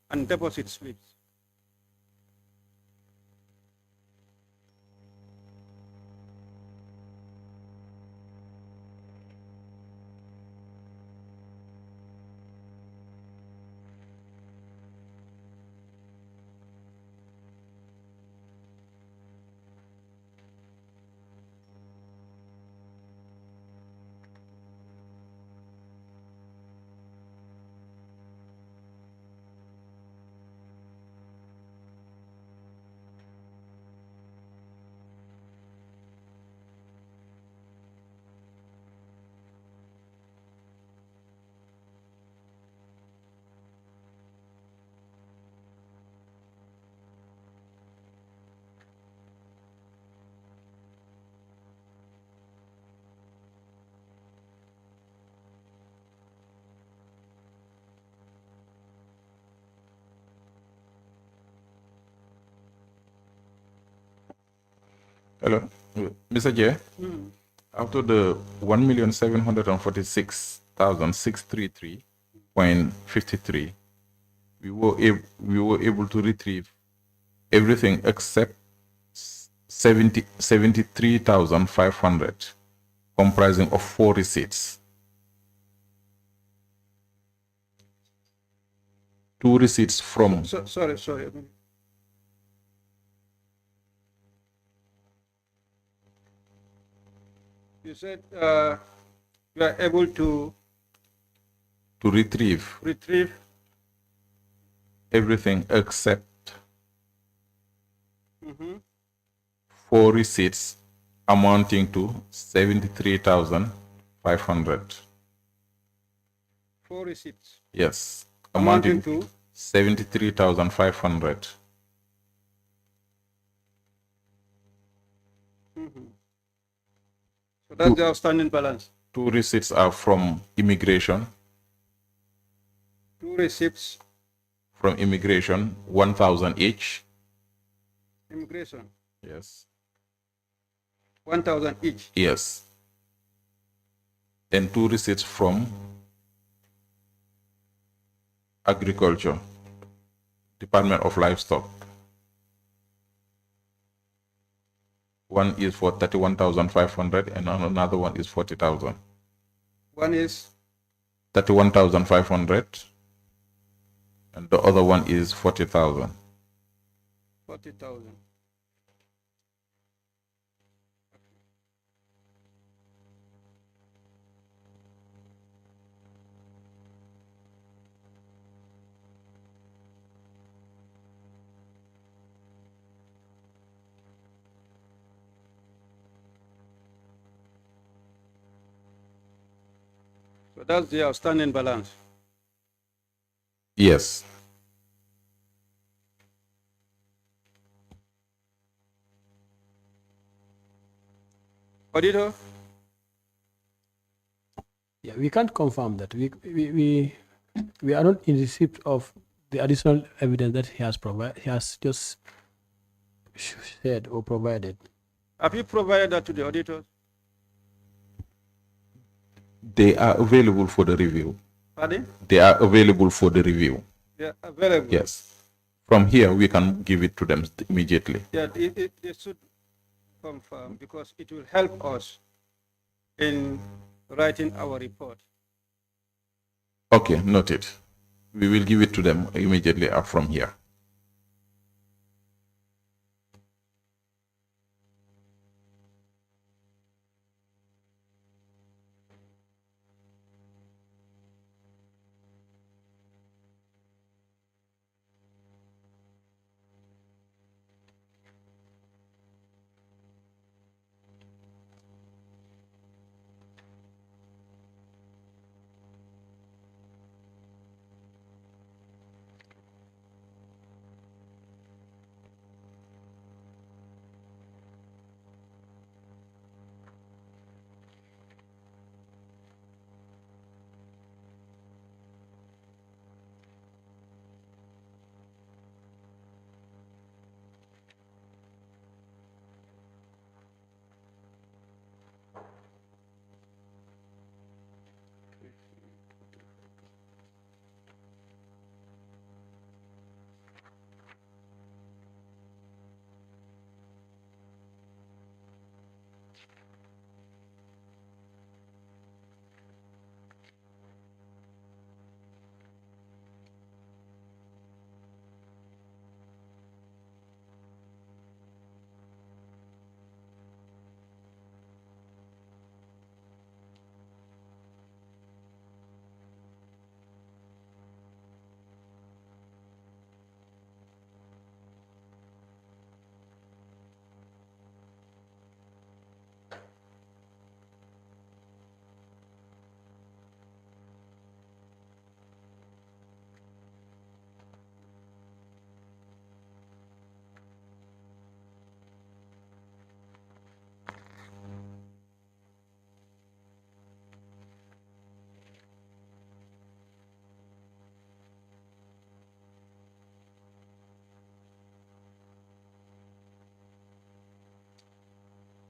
And deposit slips. Hello, Mr. Chair. After the 1,746,633.53, we were able to retrieve everything except 73,500, comprising of 4 receipts. 2 receipts from. Sorry. You said you are able to retrieve everything everything except 4 receipts amounting to 73,500. 4 receipts Yes, amounting to 73,500. so that's the outstanding balance. 2 receipts are from immigration. 2 receipts From immigration, 1,000 each. immigration, Yes. 1,000 each. Yes. And 2 receipts from agriculture, Department of Livestock. One is for 31,500 and another one is 40,000. One is 31,500 and the other one is 40,000. 40,000. So that's the outstanding balance. Yes. Auditor, Yeah, we can't confirm that. We are not in receipt of the additional evidence that he has provided. He has just shared or provided. have you provided that to the auditors? They are available for the review. Pardon? They are available for the review. They are available. Yes. From here, we can give it to them immediately. Yeah, they should confirm because it will help us in writing our report. Okay, noted. We will give it to them immediately from here.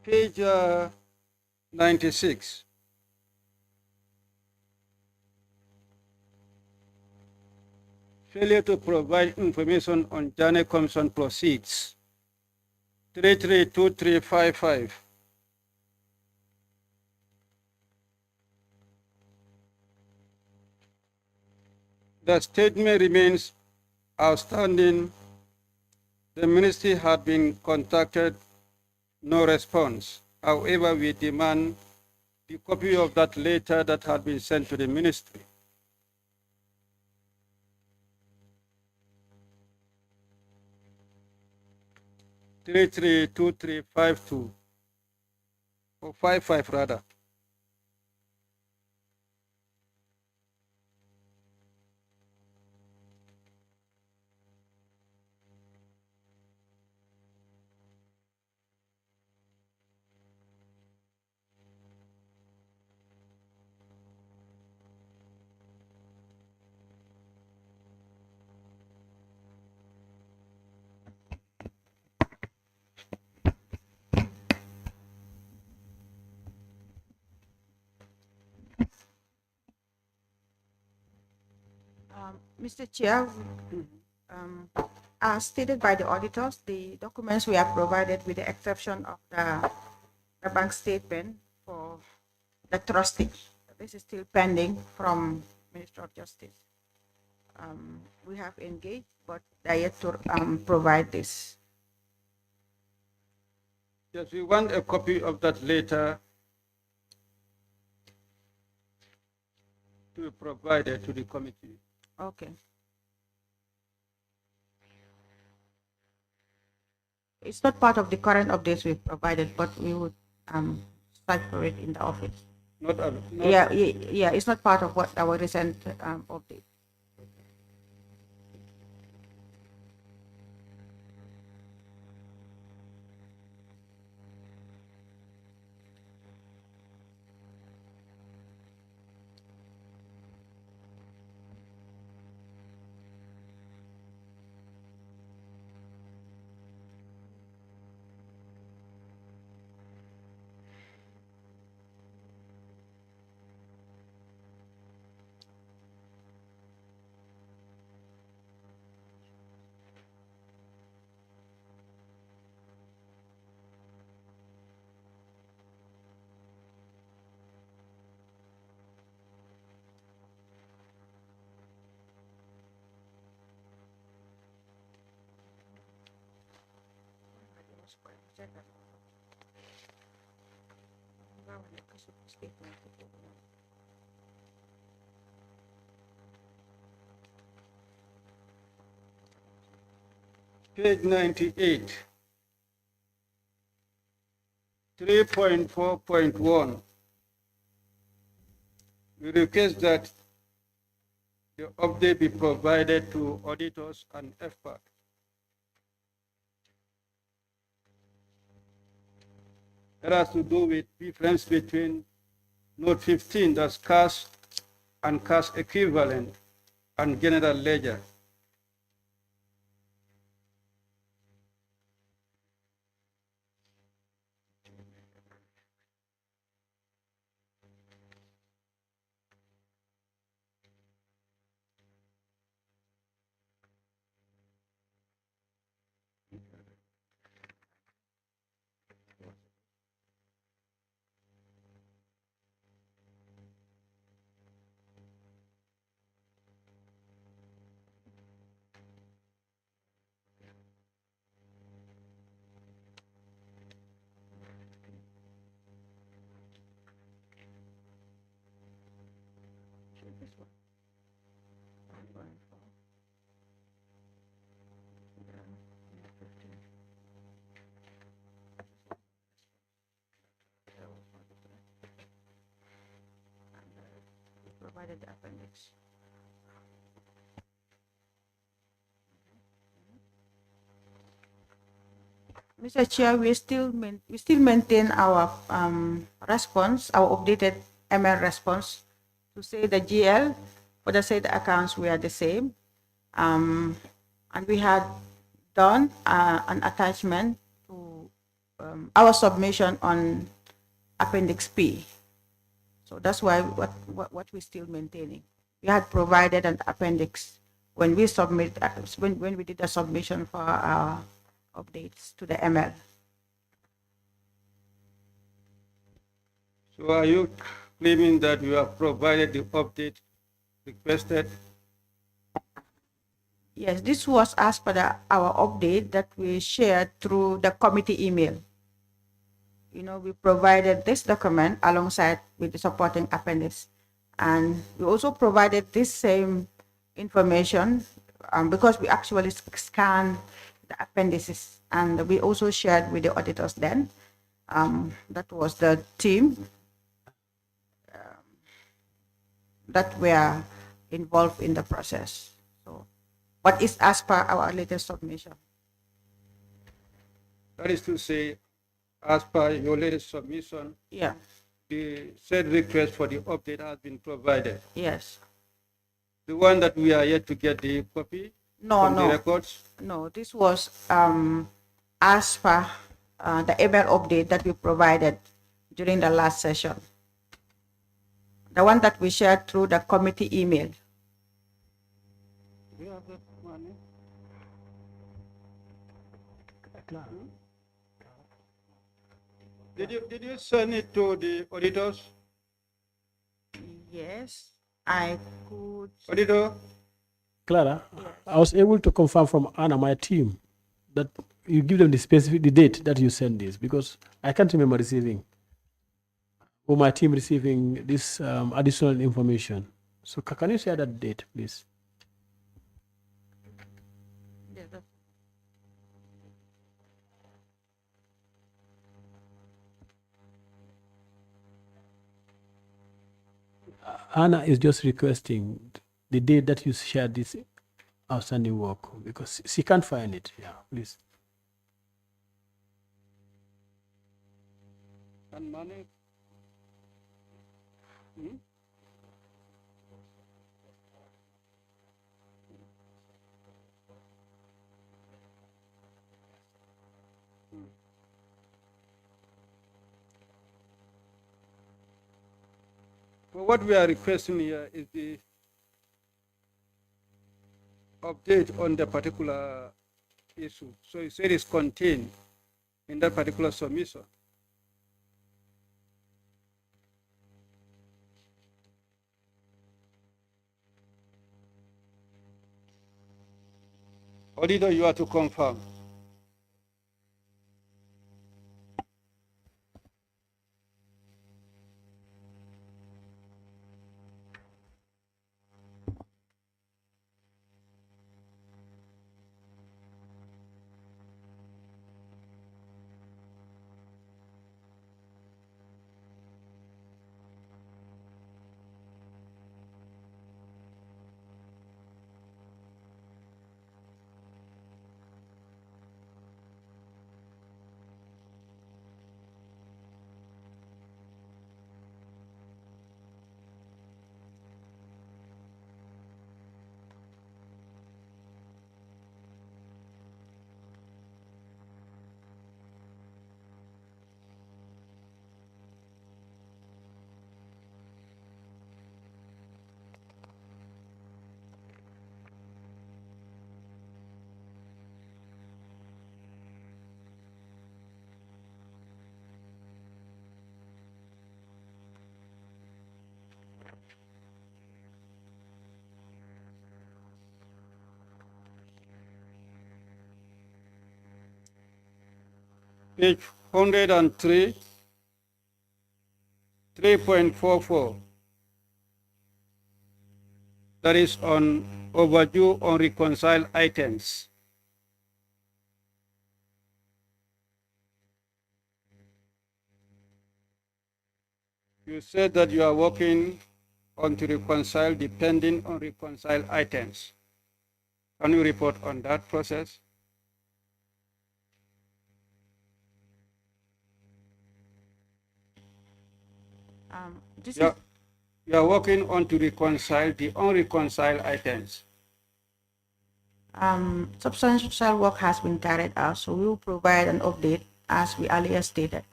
Page 96. Failure to provide information on Janet Commission proceeds. 332355. The statement remains outstanding. The ministry had been contacted, no response. However, we demand the copy of that letter that had been sent to the ministry. 332352 or 55 rather. Mr. Chair, as stated by the auditors, the documents we have provided, with the exception of the bank statement for the trustee, this is still pending from Minister of Justice. We have engaged, but they are yet to provide this. Yes, we want a copy of that later to be provided to the committee. Okay. It's not part of the current updates we've provided, but we would search for it in the office. Not Yeah, it's not part of what our recent update. Page 98, 3.4.1. We request that the update be provided to auditors and FPAC. That has to do with difference between Note 15, that's cash and cash equivalent, and general ledger. Provided the appendix. Mr. Chair, we still maintain our response, our updated ML response to say the GL for the said accounts we are the same, and we had done an attachment to our submission on Appendix P. So that's why what we're still maintaining. We had provided an appendix when we submit when we did the submission for our updates to the ML. So are you claiming that you have provided the update requested? Yes, this was as per our update that we shared through the committee email. You know, we provided this document alongside with the supporting appendix. And we also provided this same information because we actually scan the appendices, and we also shared with the auditors then. That was the team that were involved in the process. So, what is as per our latest submission? That is to say, as per your latest submission, Yeah. the said request for the update has been provided. Yes. The one that we are yet to get the copy No, from the no, records. no. This was as per the email update that we provided during the last session. The one that we shared through the committee email. Do you have that one? Did you send it to the auditors? Yes, I could. Auditor? Clara, I was able to confirm from Anna, my team, that you give them the date that you send this, because I can't remember receiving, or my team receiving this additional information. So can you share that date, please? Anna is just requesting the date that you shared this outstanding work, because she can't find it. Yeah, please. And money? Well, what we are requesting here is the update on the particular issue. So you said it's contained in that particular submission. Auditor, you are to confirm. Page 103, 3.44. That is on overdue unreconciled items. You said that you are working on to reconcile the pending unreconciled items. Can you report on that process? This Yeah. is You are working on to reconcile the unreconciled items. substantial work has been carried out, so we will provide an update as we earlier stated.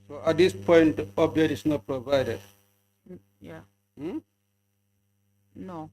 So at this point, the update is not provided. Yeah. Hmm? No.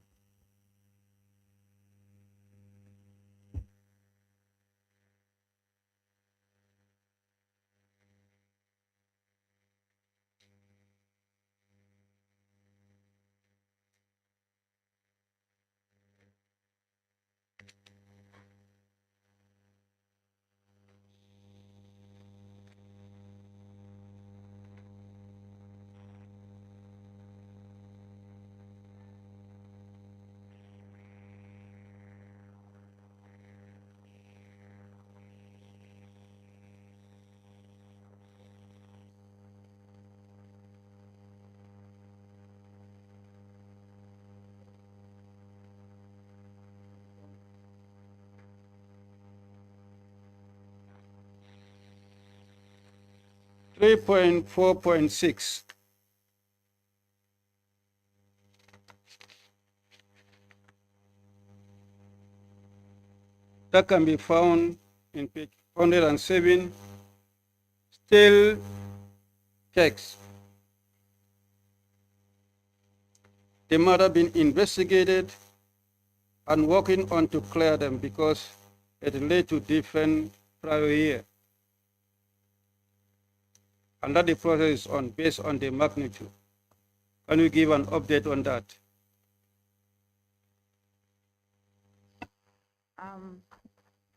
3.4.6. That can be found in page 107. Still checks. The matter being investigated and working on to clear them because it relates to different prior year. And that the process is on based on the magnitude. Can you give an update on that?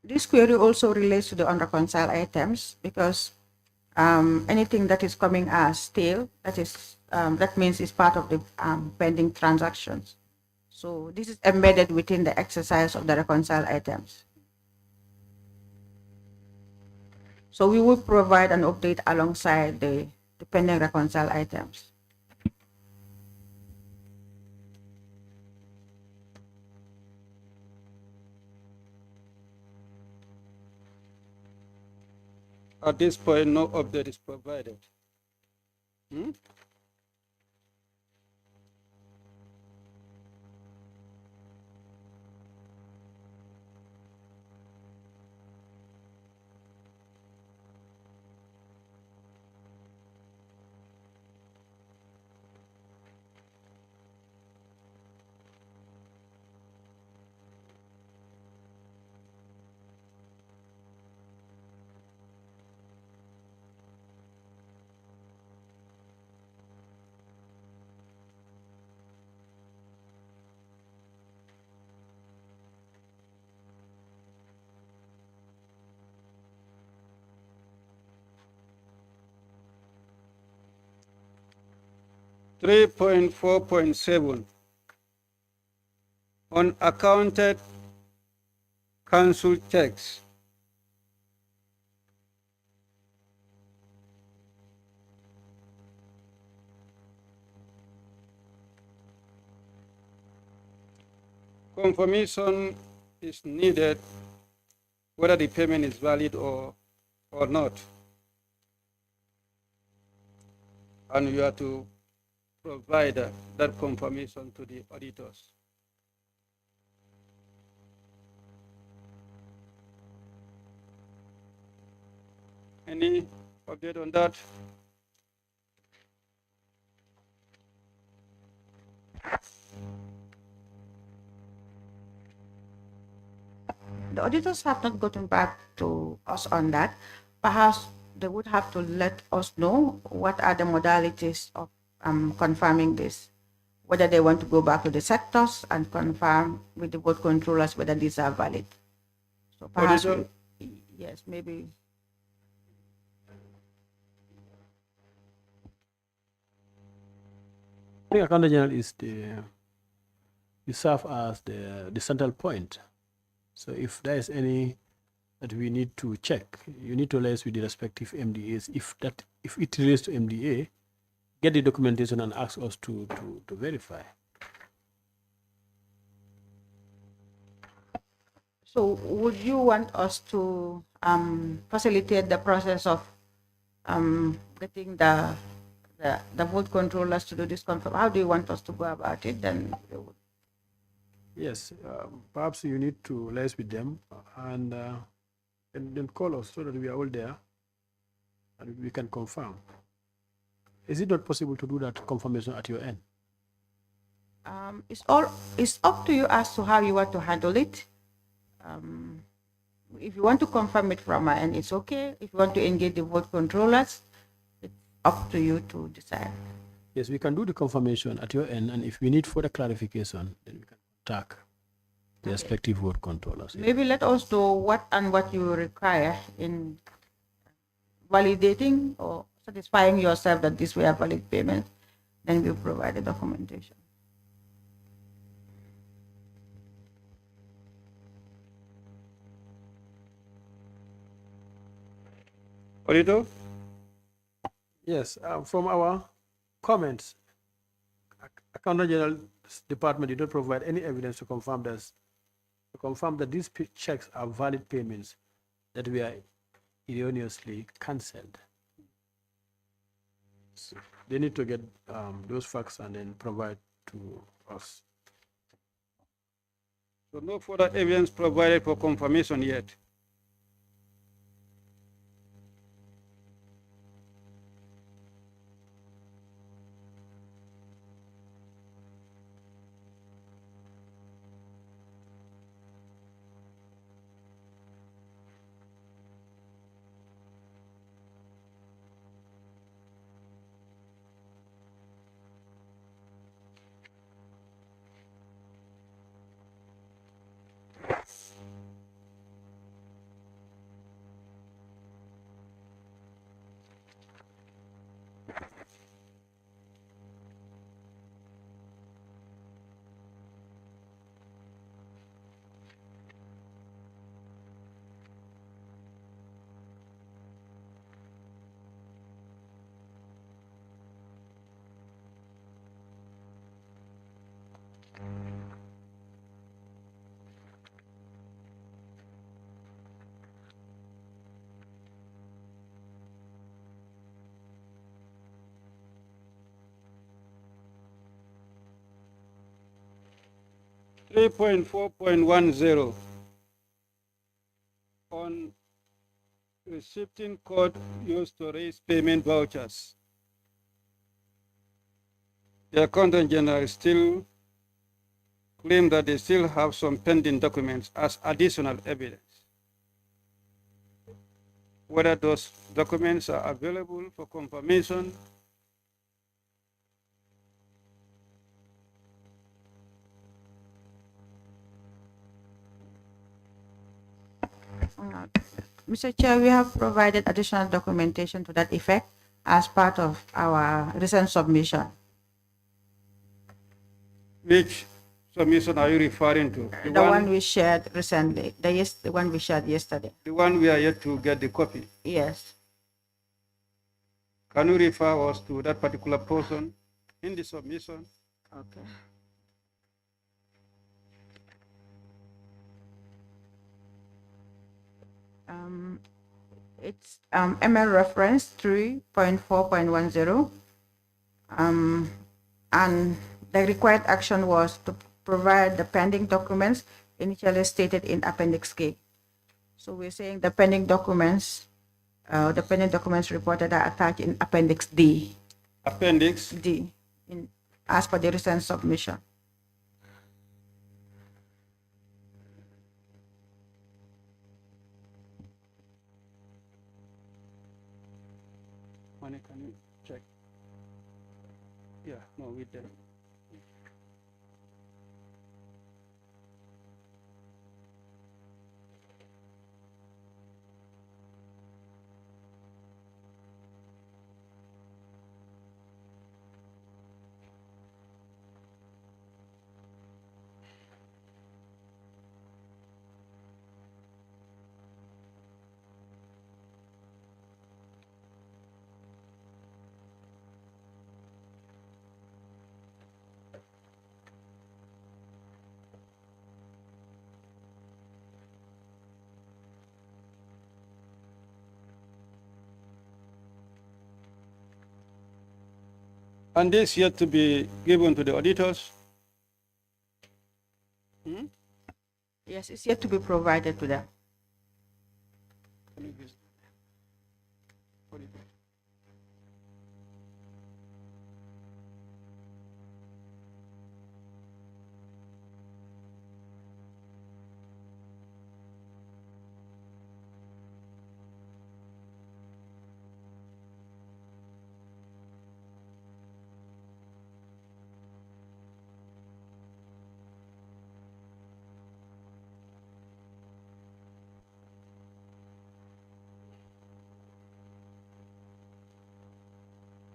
This query also relates to the unreconciled items because anything that is coming as stale, that means it's part of the pending transactions. So this is embedded within the exercise of the reconciled items. So we will provide an update alongside the pending reconciled items. At this point, no update is provided. 3.4.7 unaccounted cancelled checks. Confirmation is needed whether the payment is valid or not. And you have to provide that confirmation to the auditors. Any update on that? The auditors have not gotten back to us on that. Perhaps they would have to let us know what are the modalities of confirming this, whether they want to go back to the sectors and confirm with the board controllers whether these are valid. So perhaps, yes, maybe. I think Accountant General is you serve as the central point. So if there is any that we need to check, you need to liaise with the respective MDAs. If it relates to MDA, get the documentation and ask us to verify. So would you want us to facilitate the process of getting the board controllers to do this confirm? How do you want us to go about it? Then yes, perhaps you need to liaise with them and then call us so that we are all there and we can confirm. Is it not possible to do that confirmation at your end? It's up to you as to how you want to handle it. If you want to confirm it from our end, it's okay. If you want to engage the board controllers, it's up to you to decide. Yes, we can do the confirmation at your end, and if we need further clarification, then we can contact the respective board controllers. Maybe let us know what you require in validating or satisfying yourself that these were valid payments, then we'll provide the documentation. Auditor? Yes, from our comments, Accountant General's Department did not provide any evidence to confirm that these checks are valid payments that were erroneously cancelled. they need to get those facts and then provide to us. So no further evidence provided for confirmation yet. Three point 4.10 on receipting code used to raise payment vouchers. The Accountant General still claim that they still have some pending documents as additional evidence. Whether those documents are available for confirmation. Mr. Chair, we have provided additional documentation to that effect as part of our recent submission. Which submission are you referring to? The one we shared recently, the one we shared yesterday. The one we are yet to get the copy. Yes. Can you refer us to that particular portion in the submission? Okay. It's ML reference 3.4.10. And the required action was to provide the pending documents initially stated in Appendix K. So we're saying the pending documents reported are attached in Appendix D. Appendix D, as per the recent submission. Money, can you check? Yeah, no, with them. And this yet to be given to the auditors? Yes, it's yet to be provided to them. Can you please- what is it?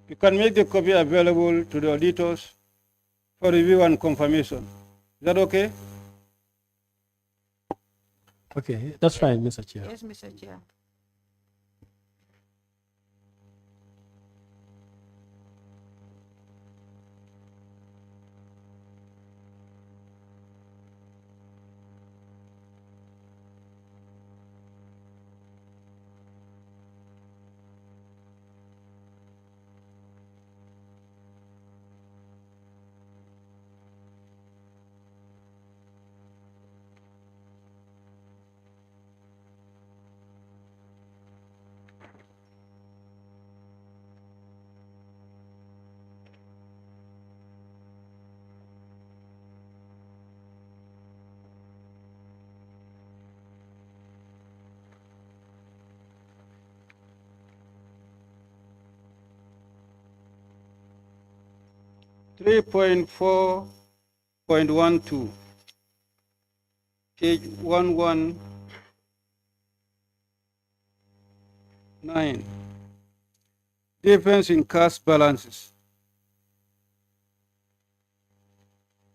You can make the copy available to the auditors for review and confirmation. Is that okay? Okay, that's fine, Mr. Chair. Yes, Mr. Chair. 3.4.12, page 119. Difference in cash balances.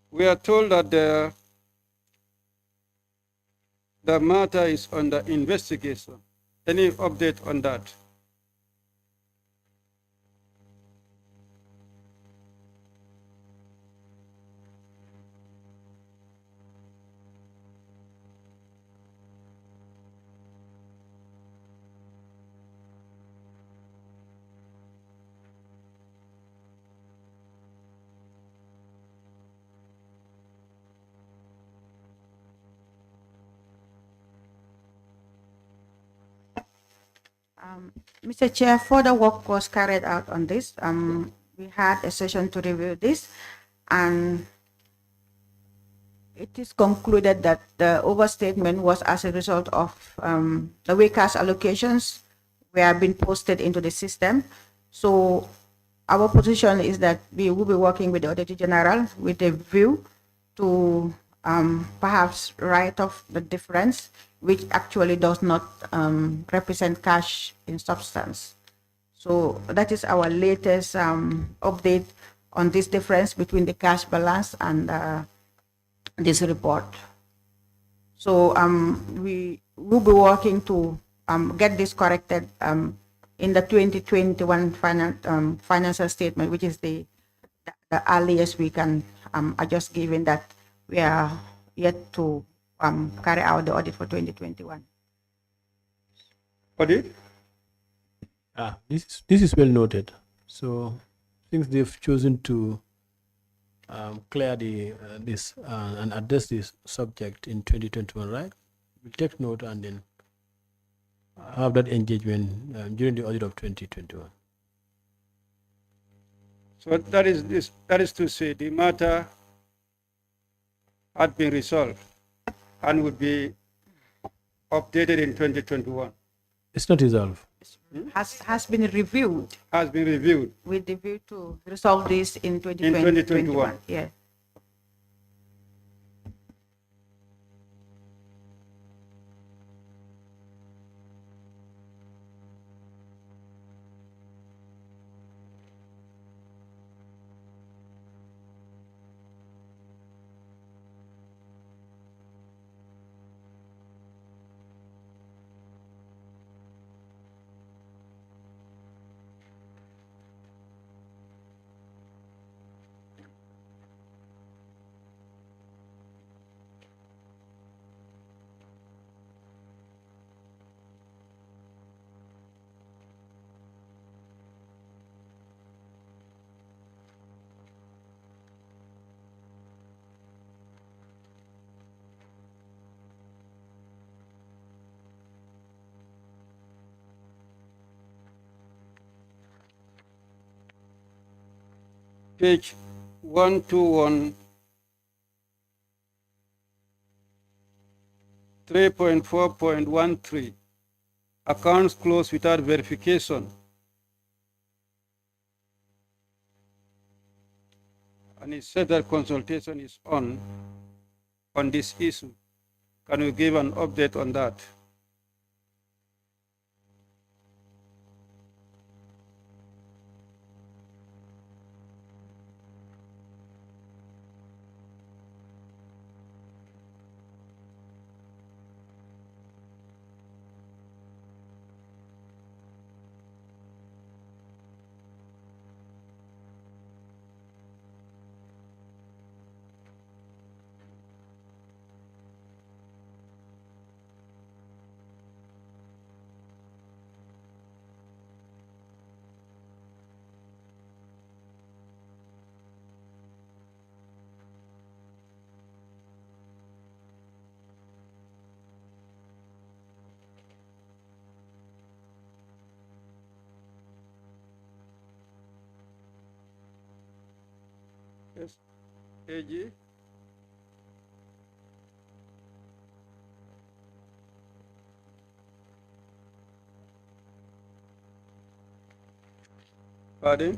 We are told that the matter is under investigation. Any update on that? Mr. Chair, further work was carried out on this. We had a session to review this, and it is concluded that the overstatement was as a result of the way cash allocations were being posted into the system. So our position is that we will be working with the Auditor General with a view to perhaps write off the difference, which actually does not represent cash in substance. So that is our latest update on this difference between the cash balance and this report. So we will be working to get this corrected in the 2021 financial statement, which is the earliest we can adjust, given that we are yet to carry out the audit for 2021. Audit? This is well noted. So since they've chosen to clear this and address this subject in 2021, right? We'll take note and then have that engagement during the audit of 2021. So that is to say the matter had been resolved and would be updated in 2021. It's not resolved. Has been reviewed. Has been reviewed. With the view to resolve this in 2021. Yeah. Page 121, 3.4.13, accounts closed without verification. And it said that consultation is on this issue. Can you give an update on that? Yes, AG. Pardon?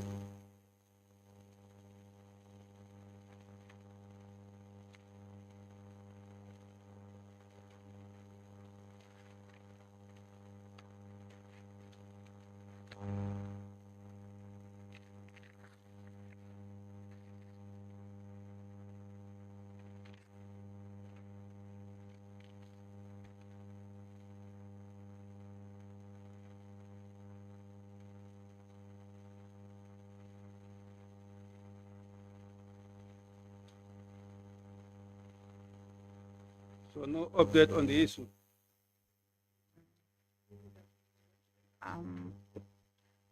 So no update on the issue.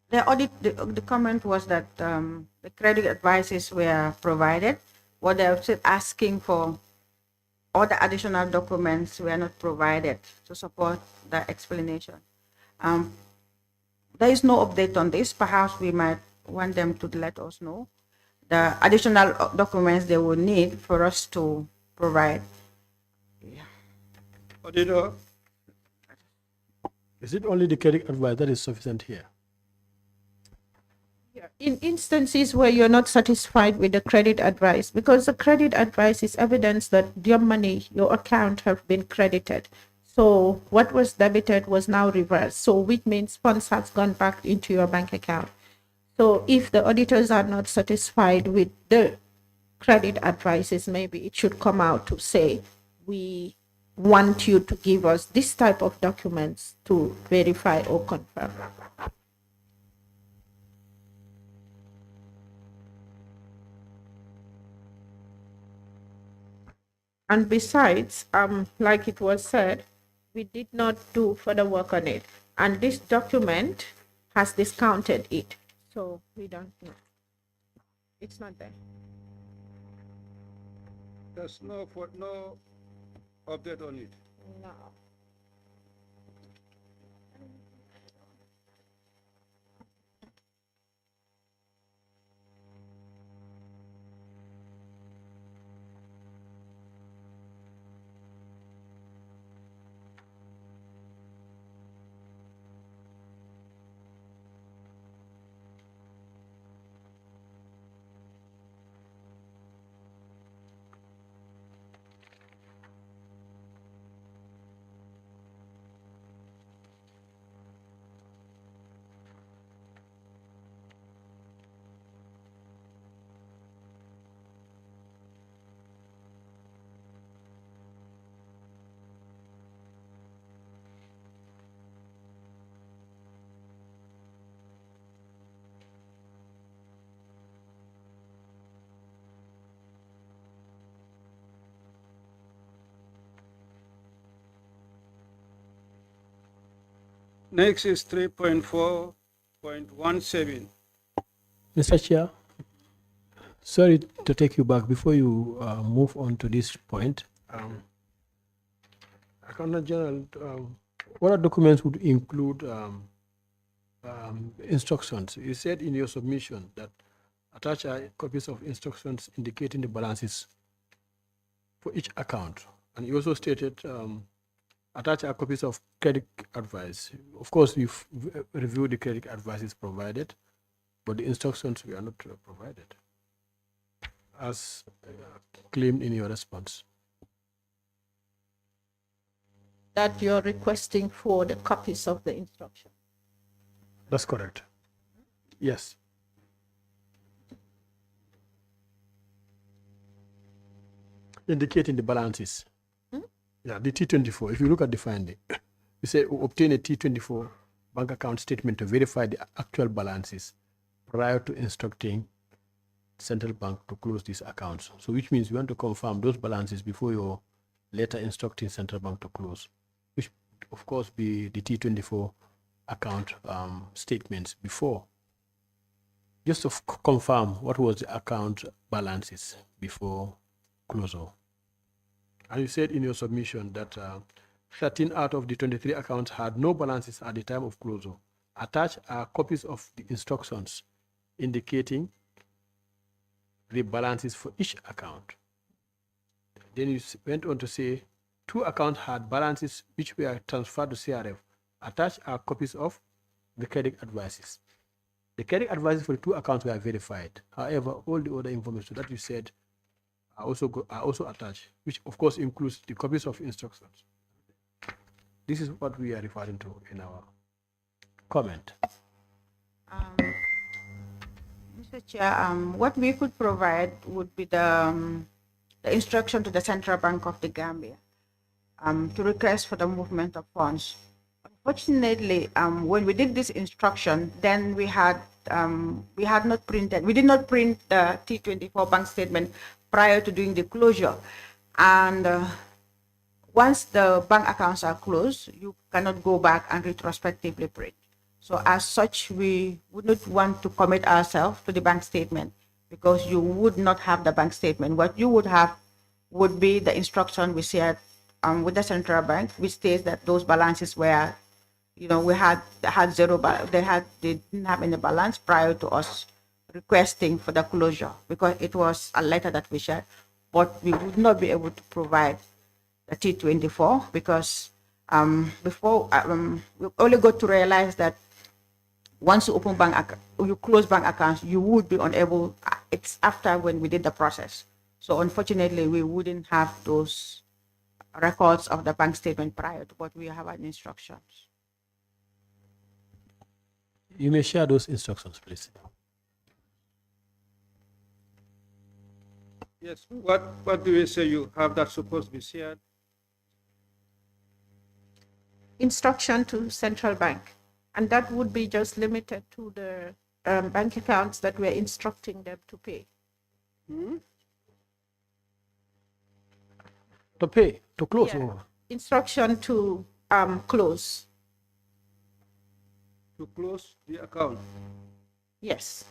The audit, the comment was that the credit advices were provided. What they were still asking for, all the additional documents were not provided to support the explanation. There is no update on this. Perhaps we might want them to let us know the additional documents they will need for us to provide. Auditor, Is it only the credit advice that is sufficient here? In instances where you're not satisfied with the credit advice, because the credit advice is evidence that your money, your account have been credited. So what was debited was now reversed. So which means funds has gone back into your bank account. So if the auditors are not satisfied with the credit advices, maybe it should come out to say, we want you to give us this type of documents to verify or confirm. And besides, like it was said, we did not do further work on it. And this document has discounted it. So we don't know. It's not there. there's no update on it. No. Next is 3.4.17. Mr. Chair, sorry to take you back before you move on to this point. Accountant General, what are documents would include instructions? You said in your submission that attach are copies of instructions indicating the balances for each account. And you also stated attach are copies of credit advice. Of course, we've reviewed the credit advices provided, but the instructions were not provided, as claimed in your response. That you're requesting for the copies of the instruction. That's correct. Yes. Indicating the balances. Yeah, the T24. If you look at the finding, you say obtain a T24 bank account statement to verify the actual balances prior to instructing central bank to close these accounts. So which means you want to confirm those balances before you're later instructing central bank to close, which of course be the T24 account statements before. Just to confirm what was the account balances before closure. And you said in your submission that 13 out of the 23 accounts had no balances at the time of closure. Attached are copies of the instructions indicating the balances for each account. Then you went on to say 2 accounts had balances which were transferred to CRF. Attached are copies of the credit advices. The credit advices for the 2 accounts were verified. However, all the other information that you said are also attached, which of course includes the copies of instructions. This is what we are referring to in our comment. Mr. Chair, what we could provide would be the instruction to the Central Bank of the Gambia to request for the movement of funds. Unfortunately, when we did this instruction, then we did not print the T24 bank statement prior to doing the closure. And once the bank accounts are closed, you cannot go back and retrospectively print. So as such, we would not want to commit ourselves to the bank statement because you would not have the bank statement. What you would have would be the instruction we shared with the central bank, which states that those balances were, we had zero, they didn't have any balance prior to us requesting for the closure because it was a letter that we shared, but we would not be able to provide the T24 because before we only got to realize that once you open you close bank accounts, you would be unable. It's after when we did the process. So unfortunately, we wouldn't have those records of the bank statement prior to, but we have an instructions. You may share those instructions, please. Yes, what do you say you have that's supposed to be shared? Instruction to central bank, and that would be just limited to the bank accounts that we're instructing them to pay. To pay, to close. Yeah. Instruction to close. To close the account. Yes.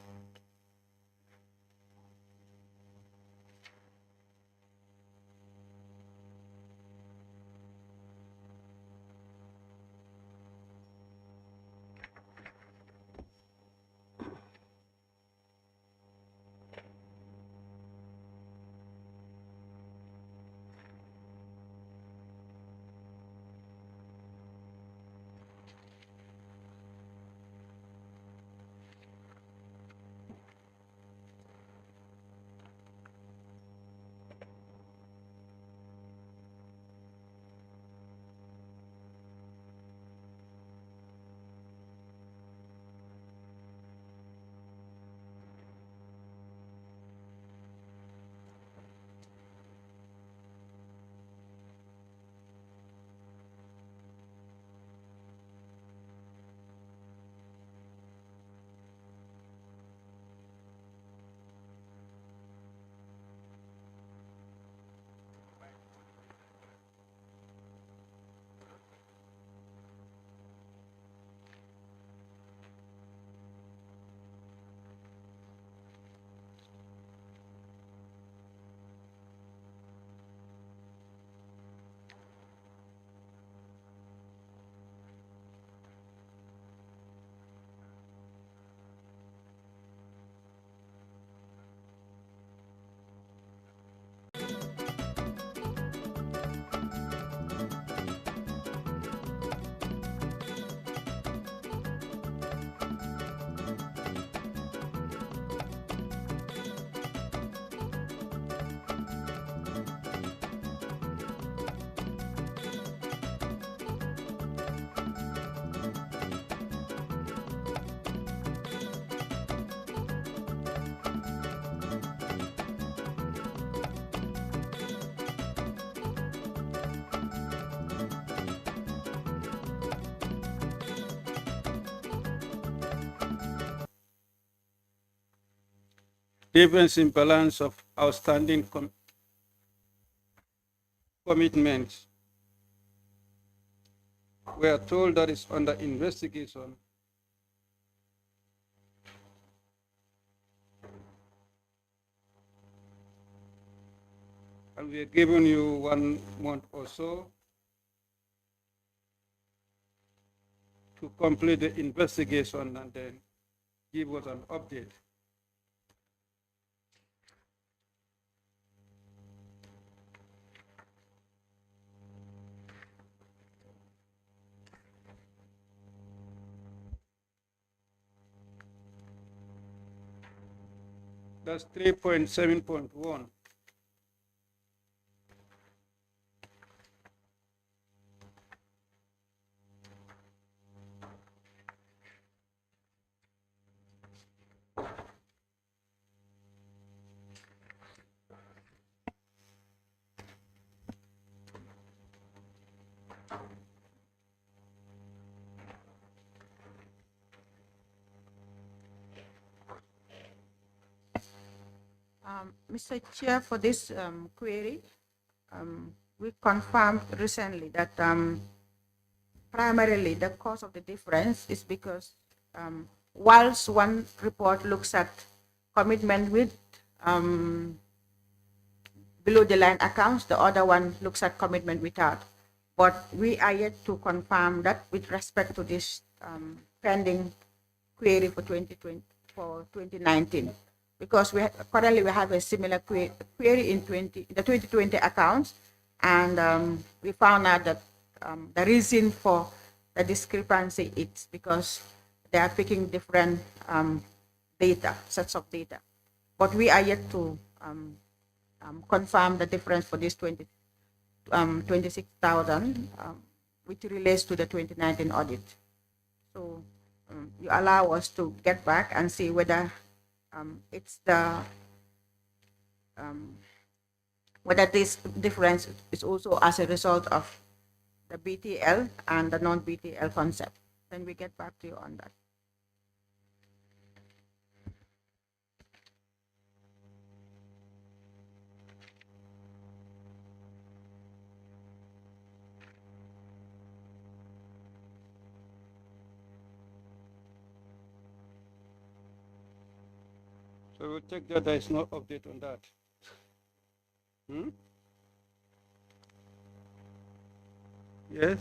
Difference in balance of outstanding commitments. We are told that it's under investigation. And we are giving you 1 month or so to complete the investigation and then give us an update. That's 3.7.1. Mr. Chair, for this query, we confirmed recently that primarily the cause of the difference is because whilst one report looks at commitment with below the line accounts, the other one looks at commitment without. But we are yet to confirm that with respect to this pending query for 2020 for 2019, because currently we have a similar query in the 2020 accounts, and we found out that the reason for the discrepancy is because they are picking different sets of data, but we are yet to confirm the difference for this 26,000, which relates to the 2019 audit. So you allow us to get back and see whether it's the whether this difference is also as a result of the BTL and the non-BTL concept. Then we get back to you on that. So we'll take that there is no update on that. Hmm? Yes?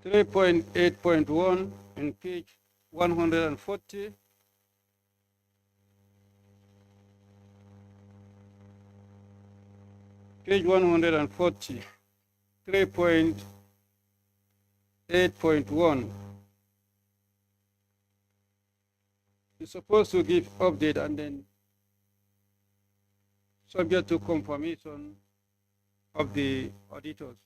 Three point 8.1 in page 140. Page 140, 3.8.1. You're supposed to give update and then subject to confirmation of the auditors.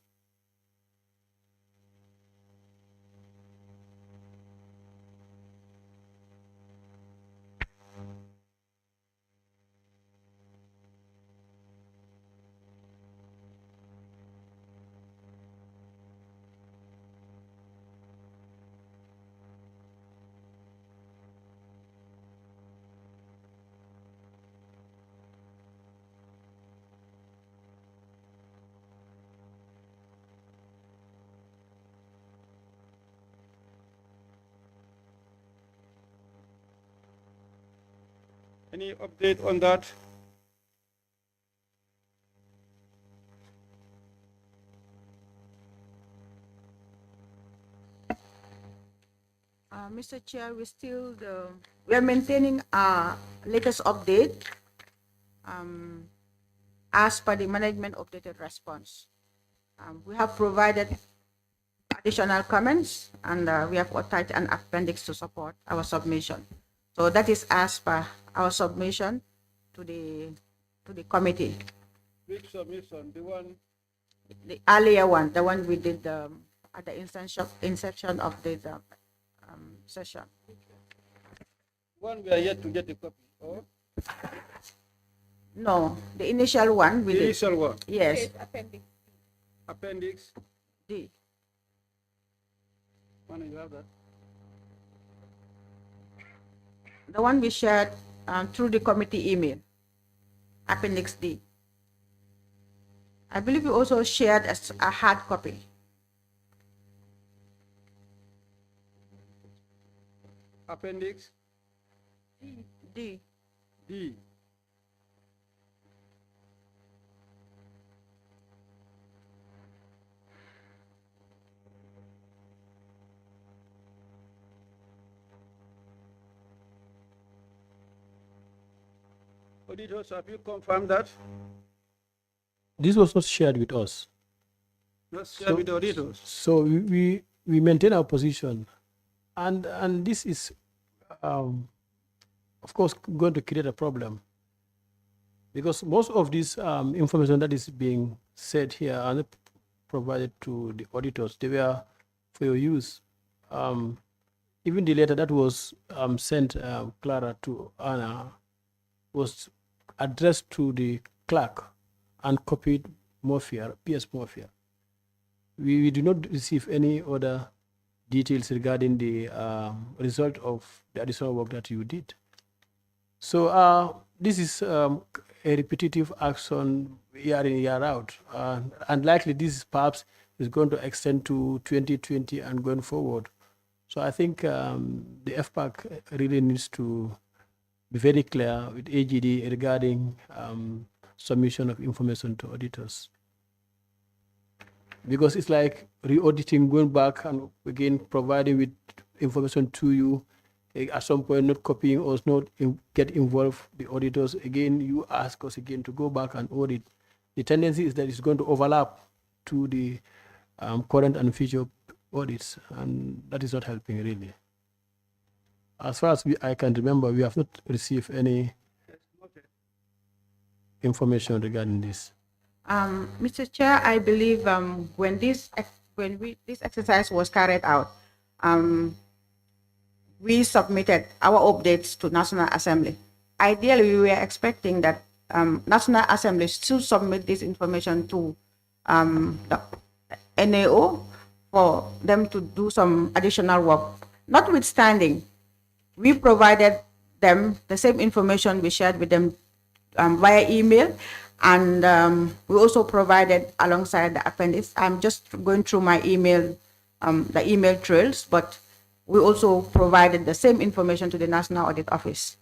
Any update on that? Mr. Chair, we are maintaining our latest update as per the management updated response. We have provided additional comments, and we have attached an appendix to support our submission. So that is as per our submission to the committee. Which submission? The earlier one, the one we did at the inception of the session. One we are yet to get a copy. Oh? No, the initial one we The did. initial one. Yes. Appendix. D. When you have that. The one we shared through the committee email. Appendix D. I believe we also shared a hard copy. Appendix D. D. Auditors, have you confirmed that? This was not shared with us. Not shared with the auditors. So we maintain our position, and this is, of course, going to create a problem, because most of this information that is being said here are not provided to the auditors. They were for your use. Even the letter that was sent, Clara, to Anna, was addressed to the clerk and copied Morphia, PS Morphia. We do not receive any other details regarding the result of the additional work that you did. So this is a repetitive action year in, year out. And likely this perhaps is going to extend to 2020 and going forward. So I think the FPAC really needs to be very clear with AGD regarding submission of information to auditors. Because it's like re-auditing, going back and again providing with information to you, at some point not copying us, not get involved, the auditors, again, you ask us again to go back and audit. The tendency is that it's going to overlap to the current and future audits, and that is not helping really. As far as I can remember, we have not received any information regarding this. Mr. Chair, I believe when this exercise was carried out, we submitted our updates to National Assembly. Ideally, we were expecting that National Assembly should submit this information to the NAO for them to do some additional work. Notwithstanding, we provided them the same information we shared with them via email, and we also provided alongside the appendix. I'm just going through my email, the email trails, but we also provided the same information to the National Audit Office.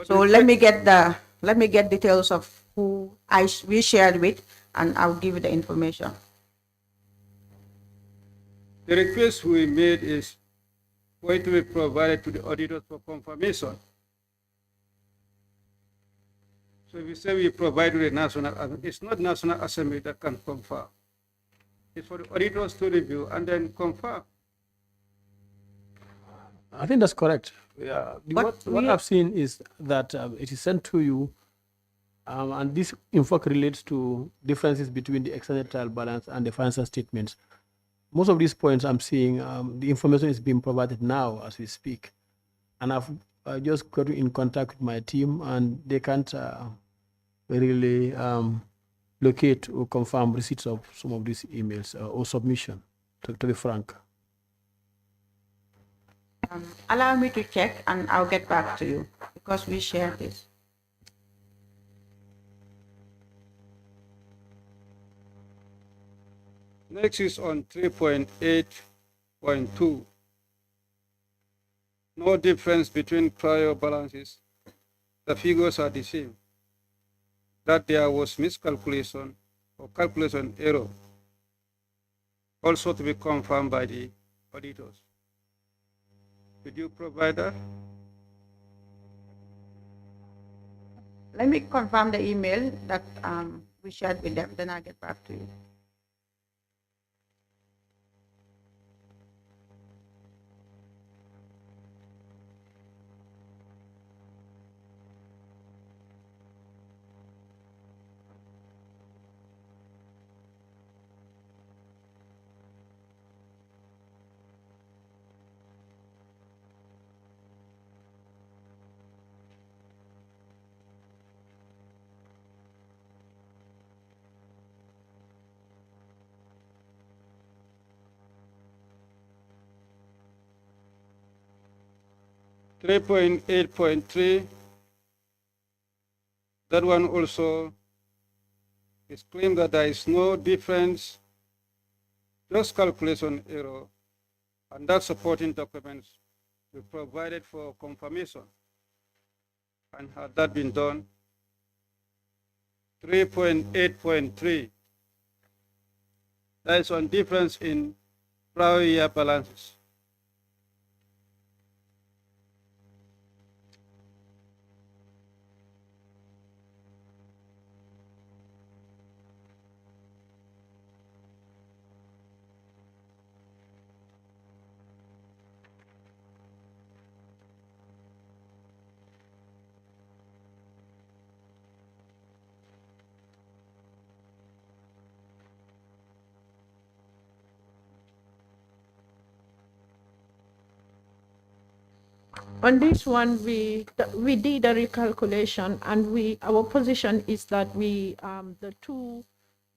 So let me get details of who we shared with, and I'll give you the information. The request we made is for it to be provided to the auditors for confirmation. So if we say we provide to the National Assembly, it's not National Assembly that can confirm. It's for the auditors to review and then confirm. I think that's correct. Yeah. What I've seen is that it is sent to you, and this in fact relates to differences between the extended trial balance and the financial statements. Most of these points I'm seeing, the information is being provided now as we speak. And I've just got in contact with my team, and they can't really locate or confirm receipts of some of these emails or submission, to be frank. Allow me to check, and I'll get back to you, because we share this. Next is on 3.8.2. No difference between prior balances. The figures are the same. That there was miscalculation or calculation error, also to be confirmed by the auditors. Could you provide that? Let me confirm the email that we shared with them, then I'll get back to you. Three 3.8.3, that one also is claimed that there is no difference, just calculation error, and that supporting documents we provided for confirmation. And had that been done, 3.8.3, there is one difference in prior year balances. On this one, we did a recalculation, and our position is that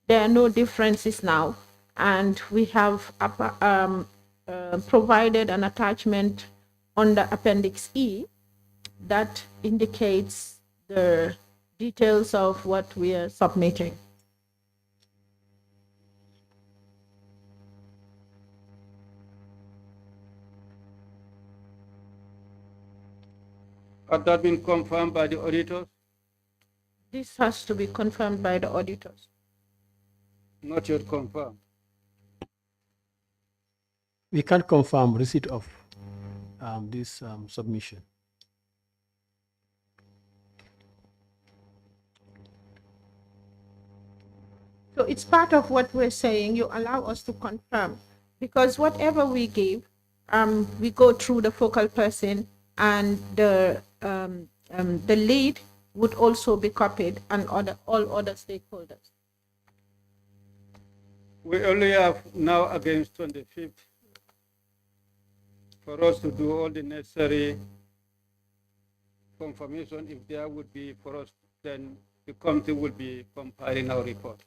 there are no differences now, and we have provided an attachment on the Appendix E that indicates the details of what we are submitting. Has that been confirmed by the auditors? This has to be confirmed by the auditors. Not yet confirmed. We can't confirm receipt of this submission. So it's part of what we're saying. You allow us to confirm, because whatever we give, we go through the focal person, and the lead would also be copied, and all other stakeholders. We only have now against 25th for us to do all the necessary confirmation. If there would be for us, then the committee will be compiling our report.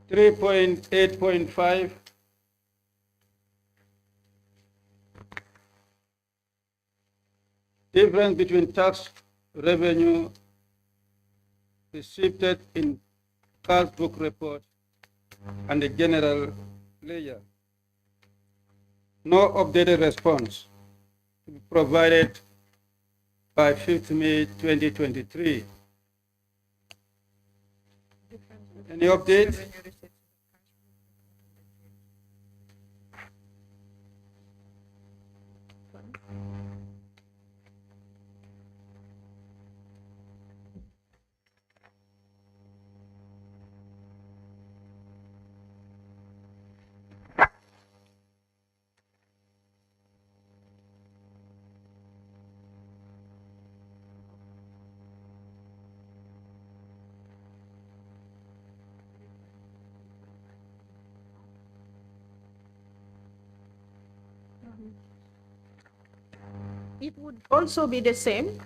Three point 8.5. Difference between tax revenue received in cash book report and the general ledger. No updated response to be provided by 5th May 2023. Any update? It would also be the same,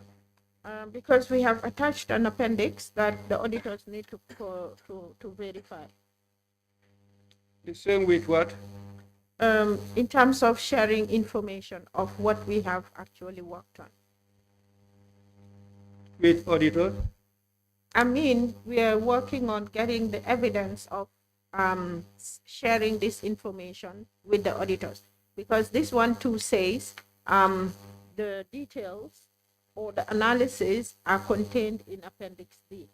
because we have attached an appendix that the auditors need to verify. The same with what? In terms of sharing information of what we have actually worked on. With auditors? I mean, we are working on getting the evidence of sharing this information with the auditors, because this one too says the details or the analysis are contained in Appendix D.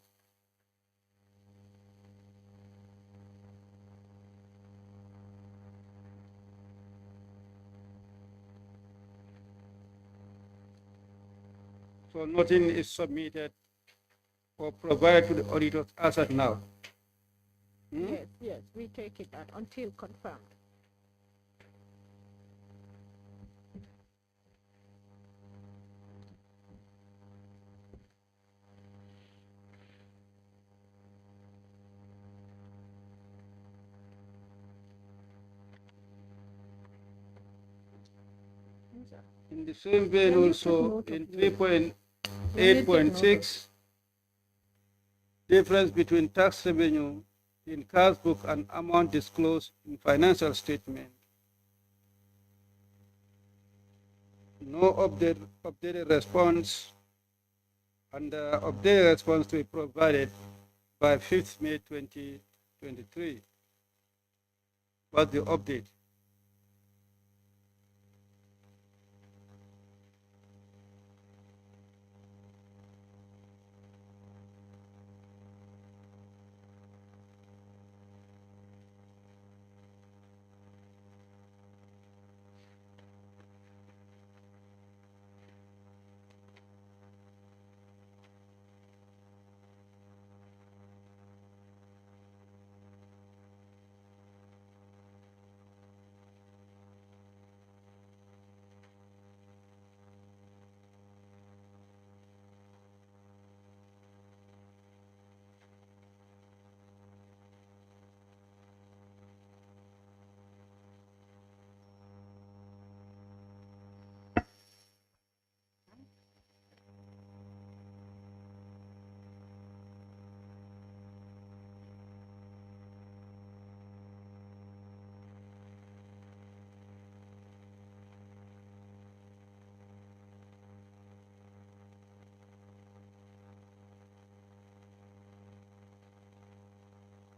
So nothing is submitted or provided to the auditors as of now. Yes, we take it that until confirmed. In the same vein Can you also, take in note of 3.8.6, difference between tax revenue in cash book and amount disclosed in financial statement. No updated response, and the updated response to be provided by 5th May 2023. What's the update?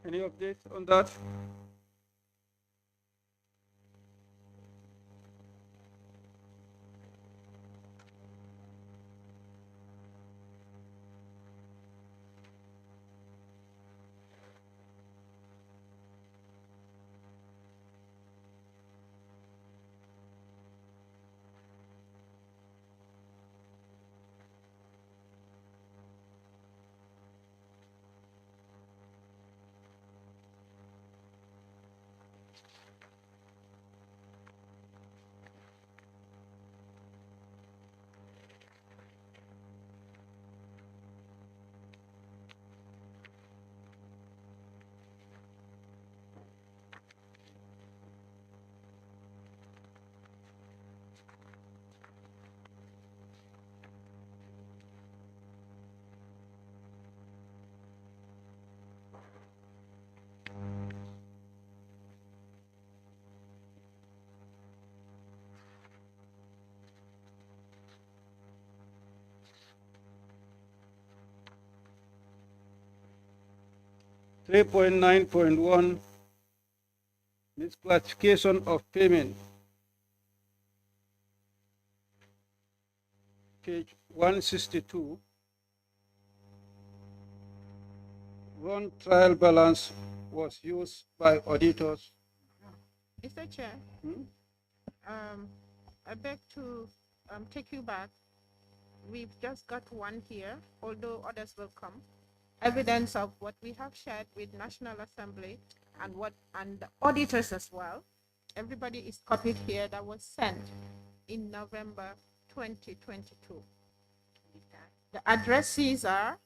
Any updates on that? Three point 9.1 misclassification of payment. Page 162. Wrong trial balance was used by auditors. Mr. Chair, I beg to take you back. We've just got one here, although others will come. Evidence of what we have shared with National Assembly and the auditors as well. Everybody is copied here that was sent in November 2022. The addressees are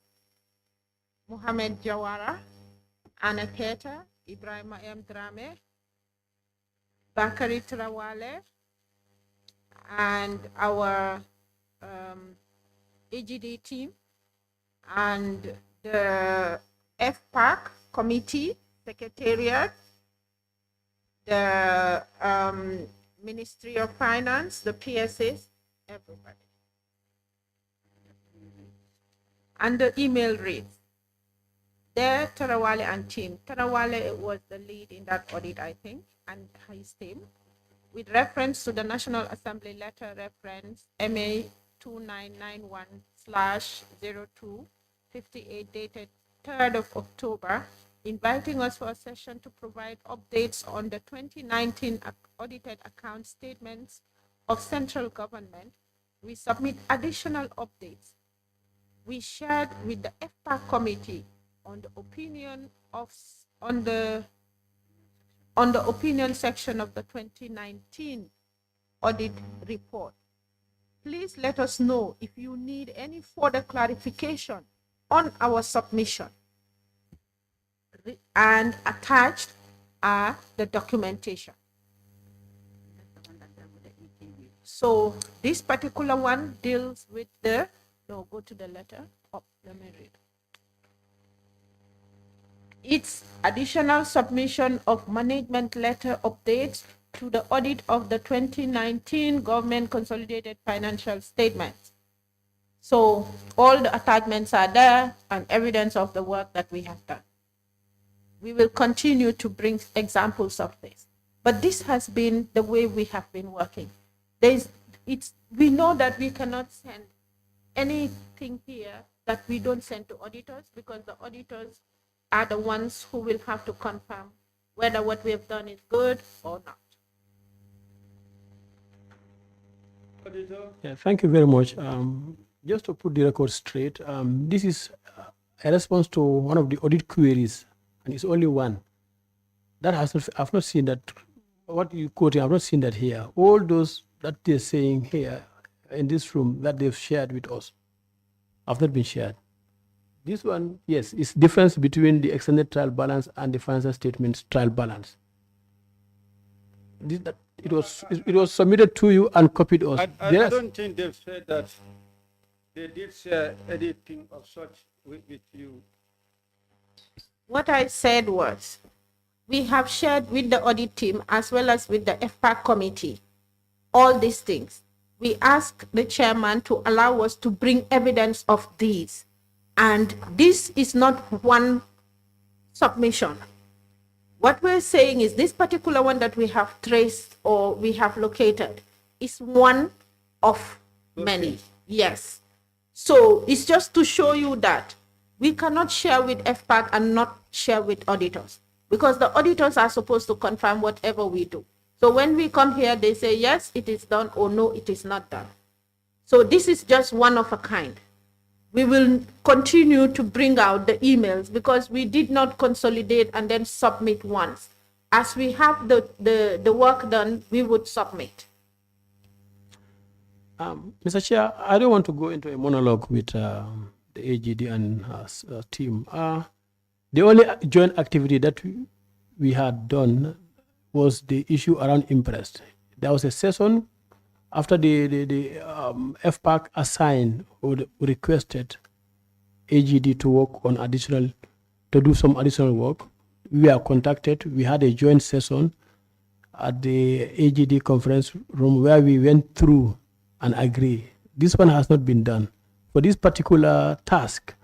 Mohamed Jawara, Anna Keta, Ibrahim M. Drame, Bakari Trawale, and our AGD team, and the FPAC committee, secretariat, the Ministry of Finance, the PSAs, everybody. And the email reads, there, Tarawale and team. Tarawale was the lead in that audit, I think, and his team, with reference to the National Assembly letter reference MA 2991/0258 dated 3rd of October, inviting us for a session to provide updates on the 2019 audited account statements of central government. We submit additional updates. We shared with the FPAC committee on the opinion section of the 2019 audit report. Please let us know if you need any further clarification on our submission. And attached are the documentation. So this particular one deals with the, no, go to the letter. Oh, let me read. It's additional submission of management letter updates to the audit of the 2019 government consolidated financial statements. So all the attachments are there and evidence of the work that we have done. We will continue to bring examples of this. But this has been the way we have been working. We know that we cannot send anything here that we don't send to auditors, because the auditors are the ones who will have to confirm whether what we have done is good or not. Auditor? Yeah, thank you very much. Just to put the record straight, this is a response to one of the audit queries, and it's only one. That I've not seen that. What you quoting, I've not seen that here. All those that they're saying here in this room that they've shared with us have not been shared. This one, yes, it's difference between the extended trial balance and the financial statements trial balance. It was submitted to you and copied us. I don't think they've said that they did share anything of such with you. What I said was, we have shared with the audit team as well as with the FPAC committee all these things. We asked the chairman to allow us to bring evidence of these. And this is not one submission. What we're saying is this particular one that we have traced or we have located is one of many. Yes. So it's just to show you that we cannot share with FPAC and not share with auditors, because the auditors are supposed to confirm whatever we do. So when we come here, they say, yes, it is done, or no, it is not done. So this is just one of a kind. We will continue to bring out the emails because we did not consolidate and then submit once. As we have the work done, we would submit. Mr. Chair, I don't want to go into a monologue with the AGD and team. The only joint activity that we had done was the issue around impressed. There was a session after the FPAC assigned or requested AGD to work on to do some additional work. We are contacted. We had a joint session at the AGD conference room where we went through and agree. This one has not been done. For this particular task,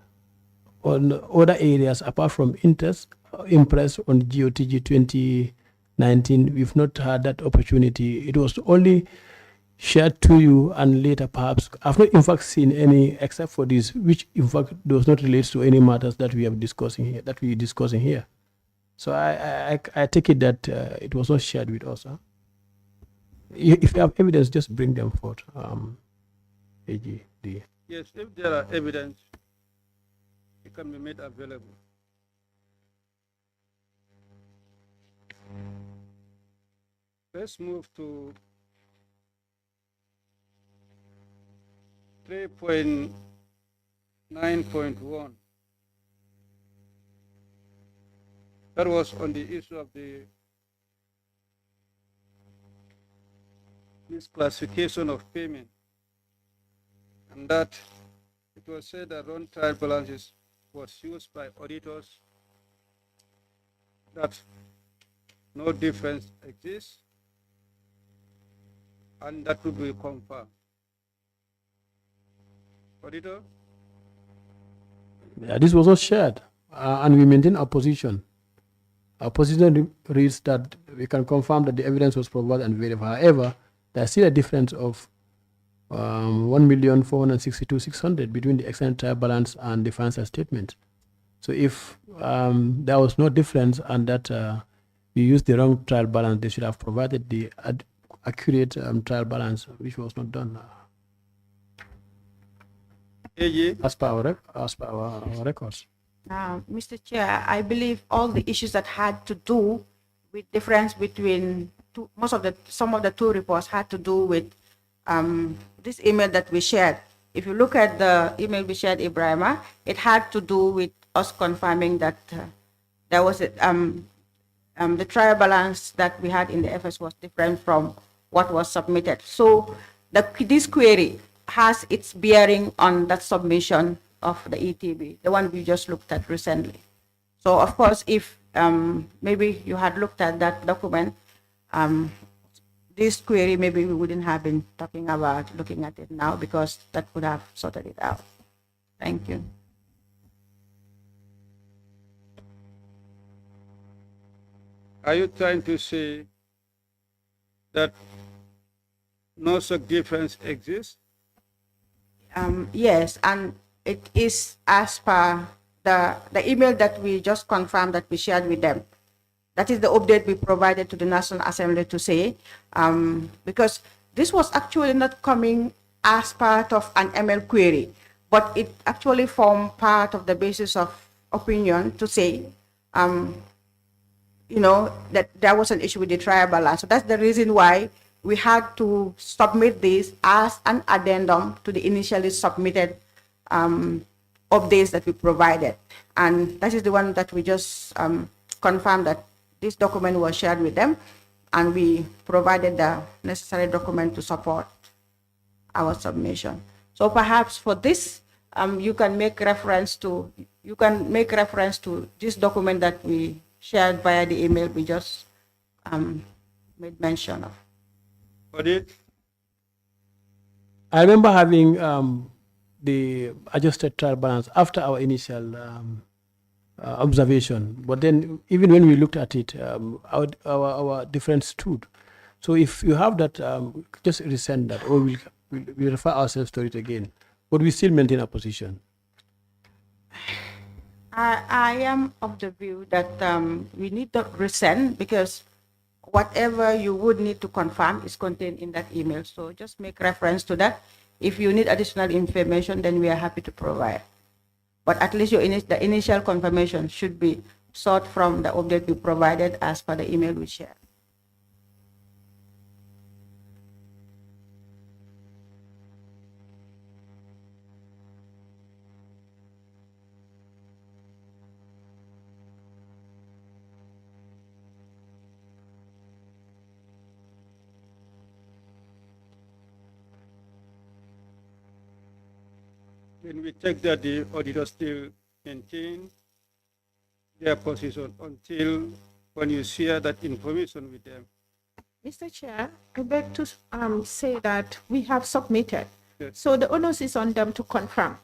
on other areas apart from Impress on GOTG 2019, we've not had that opportunity. It was only shared to you and later perhaps. I've not in fact seen any except for this, which in fact does not relate to any matters that we are discussing here. So I take it that it was not shared with us. Huh? If you have evidence, just bring them forth. AGD. Yes, if there are evidence, it can be made available. Let's move to 3.9.1. That was on the issue of the misclassification of payment, and that it was said that wrong trial balances was used by auditors, that no difference exists, and that will be confirmed. Auditor? Yeah, this was not shared, and we maintain our position. Our position reads that we can confirm that the evidence was provided and verified. However, there's still a difference of 1,462,600 between the external trial balance and the financial statement. So if there was no difference and that we used the wrong trial balance, they should have provided the accurate trial balance, which was not done. As per our records. Mr. Chair, I believe all the issues that had to do with difference between some of the two reports had to do with this email that we shared. If you look at the email we shared, Ibrahima, it had to do with us confirming that there was the trial balance that we had in the FS was different from what was submitted. So this query has its bearing on that submission of the ETB, the one we just looked at recently. So of course, if maybe you had looked at that document, this query, maybe we wouldn't have been looking at it now, because that could have sorted it out. Thank you. Are you trying to say that no such difference exists? Yes, and it is as per the email that we just confirmed that we shared with them. That is the update we provided to the National Assembly to say, because this was actually not coming as part of an ML query, but it actually formed part of the basis of opinion to say, that there was an issue with the trial balance. So that's the reason why we had to submit this as an addendum to the initially submitted updates that we provided. And that is the one that we just confirmed that this document was shared with them, and we provided the necessary document to support our submission. So perhaps for this, you can make reference to this document that we shared via the email we just made mention of. Audit? I remember having the adjusted trial balance after our initial observation. But then, even when we looked at it, our difference stood. So if you have that, just resend that, or we'll refer ourselves to it again. But we still maintain our position. I am of the view that we need to resend, because whatever you would need to confirm is contained in that email. So just make reference to that. If you need additional information, then we are happy to provide. But at least the initial confirmation should be sought from the update we provided as per the email we shared. When we check that the auditors still maintain their position until when you share that information with them. Mr. Chair, I beg to say that we have submitted. Yes. So the onus is on them to confirm.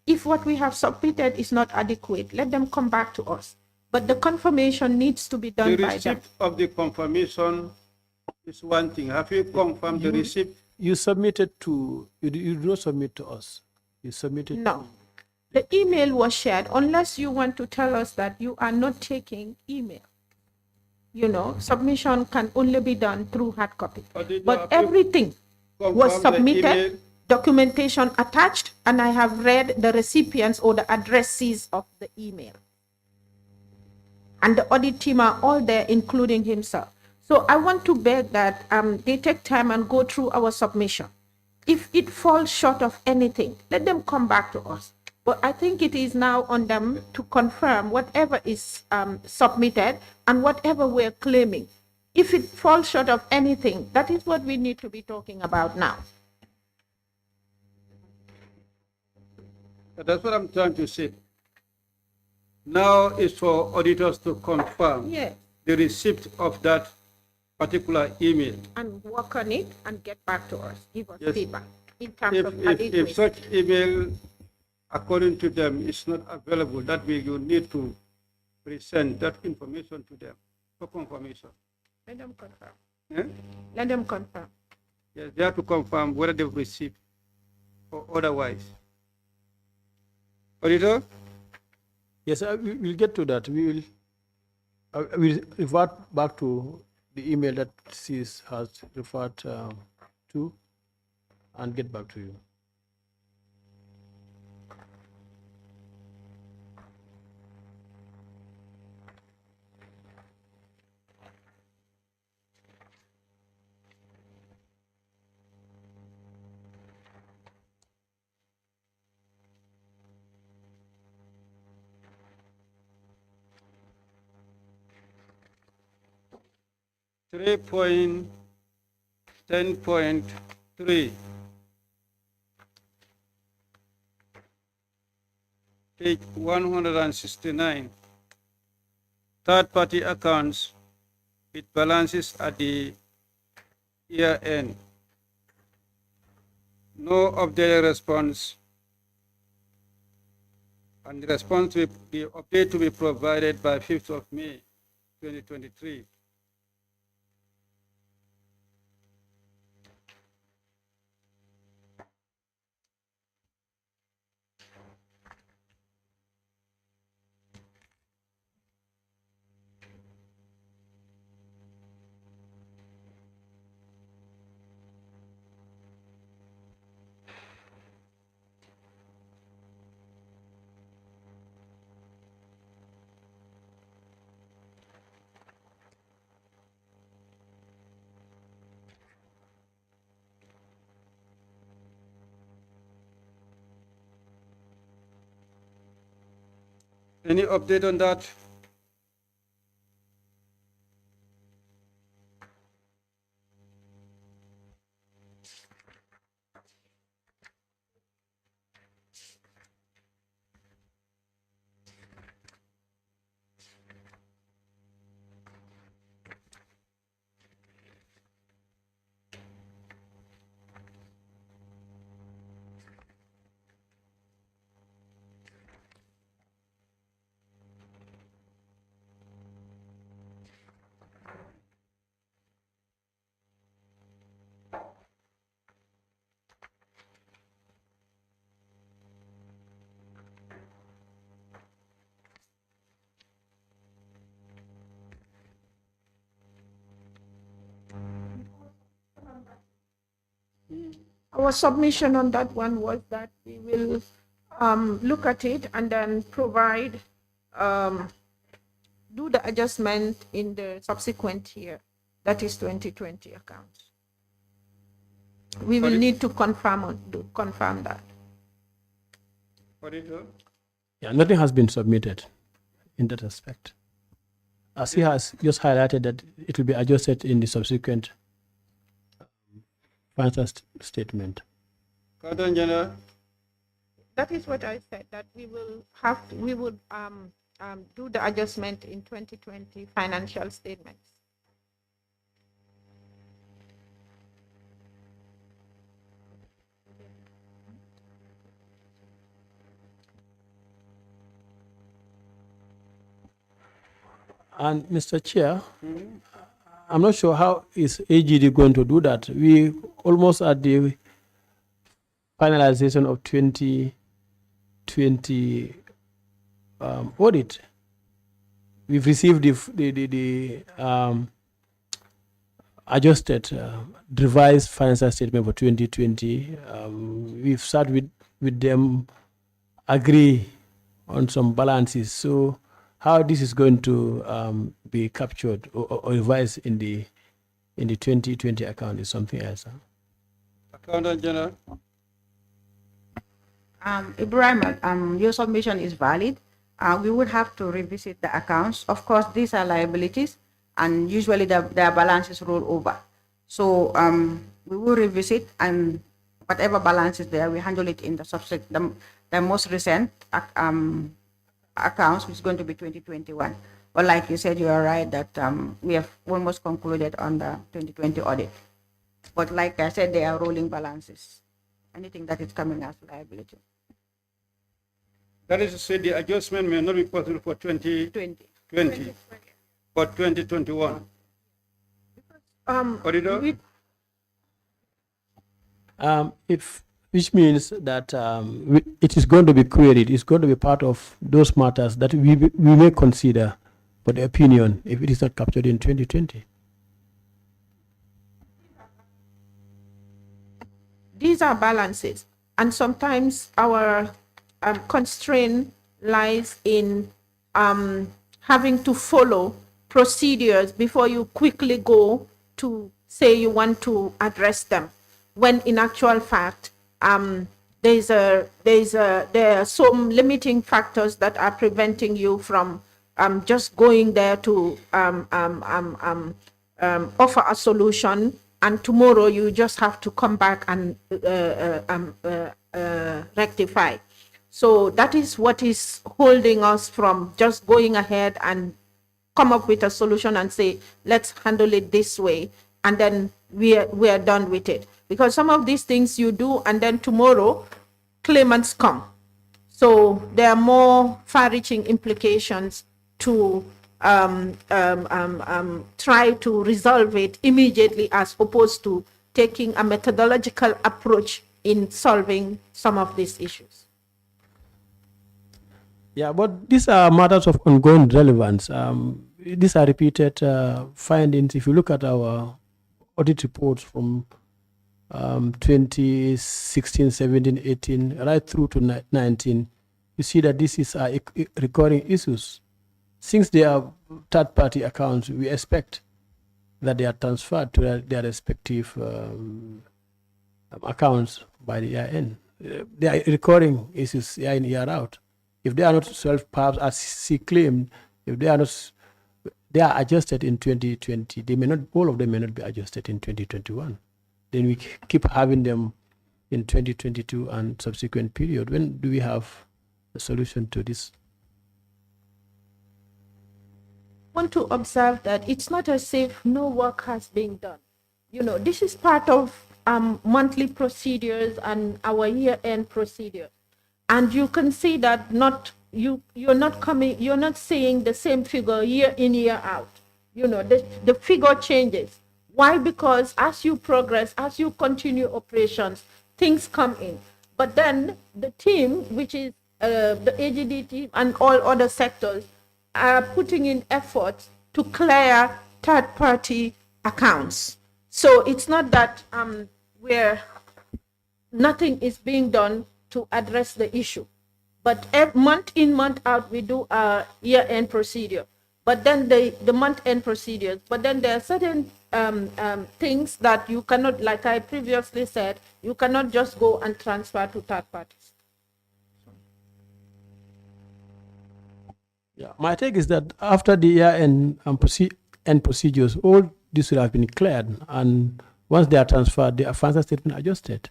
If what we have submitted is not adequate, let them come back to us. But the confirmation needs to be done The by them. receipt of the confirmation is one thing. Have you confirmed the receipt? You submitted to, you do not submit to us. You submitted. No. The email was shared, unless you want to tell us that you are not taking email. You know, submission can only be done through hard copy. But everything was submitted, documentation attached, and I have read the recipients or the addressees of the email. And the audit team are all there, including himself. So I want to beg that they take time and go through our submission. If it falls short of anything, let them come back to us. But I think it is now on them to confirm whatever is submitted and whatever we're claiming. If it falls short of anything, that is what we need to be talking about now. That's what I'm trying to say. Now it's for auditors to confirm the receipt of that particular email. And work on it and get back to us. Give us Yes. feedback in terms of adequacy. If such email, according to them, is not available, that way you need to present that information to them for confirmation. Let them confirm. Yeah? Let them confirm. Yes, they have to confirm whether they've received or otherwise. Auditor? Yes, we'll get to that. We'll revert back to the email that CIS has referred to and get back to you. Three point 10.3, page 169, third-party accounts with balances at the year end. No updated response, and the response will be update to be provided by 5th of May, 2023. Any update on that? Our submission on that one was that we will look at it and then provide, do the adjustment in the subsequent year, that is 2020 accounts. We will need to confirm that. Auditor? Yeah, nothing has been submitted in that aspect. As he has just highlighted that it will be adjusted in the subsequent financial statement. Accountant General? That is what I said, that we would do the adjustment in 2020 financial statements. And Mr. Chair, I'm not sure how is AGD going to do that. We almost at the finalization of 2020 audit. We've received the adjusted revised financial statement for 2020. We've started with them agree on some balances. So how this is going to be captured or revised in the 2020 account is something else. Accountant General? Ibrahim, your submission is valid. We would have to revisit the accounts. Of course, these are liabilities, and usually their balances roll over. So we will revisit, and whatever balance is there, we handle it in the most recent accounts, which is going to be 2021. But like you said, you are right that we have almost concluded on the 2020 audit. But like I said, they are rolling balances. Anything that is coming as liability. That is to say, the adjustment may not be possible for 2020, but 2021. Auditor? Which means that it is going to be queried. It's going to be part of those matters that we may consider for the opinion if it is not captured in 2020. These are balances, and sometimes our constraint lies in having to follow procedures before you quickly go to say you want to address them, when in actual fact there are some limiting factors that are preventing you from just going there to offer a solution, and tomorrow you just have to come back and rectify. So that is what is holding us from just going ahead and come up with a solution and say, let's handle it this way, and then we are done with it. Because some of these things you do, and then tomorrow claimants come. So there are more far-reaching implications to try to resolve it immediately, as opposed to taking a methodological approach in solving some of these issues. Yeah, but these are matters of ongoing relevance. These are repeated findings. If you look at our audit reports from 2016, 17, 18, right through to 19, you see that this is recurring issues. Since they are third-party accounts, we expect that they are transferred to their respective accounts by the year end. They are recurring issues year in, year out. If they are not solved, perhaps as he claimed, if they are not, they are adjusted in 2020. They may not, all of them may not be adjusted in 2021. Then we keep having them in 2022 and subsequent period. When do we have a solution to this? I want to observe that it's not as if no work has been done. You know, this is part of monthly procedures and our year-end procedure. And you can see that you're not seeing the same figure year in, year out. You know, the figure changes. Why? Because as you progress, as you continue operations, things come in. But then the team, which is the AGD team and all other sectors, are putting in efforts to clear third-party accounts. So it's not that we're nothing is being done to address the issue. But month in, month out, we do our year-end procedure. But then the month-end procedures, but then there are certain things that you cannot, like I previously said, you cannot just go and transfer to third parties. Yeah, my take is that after the year-end end procedures, all this will have been cleared, and once they are transferred, the financial statement adjusted.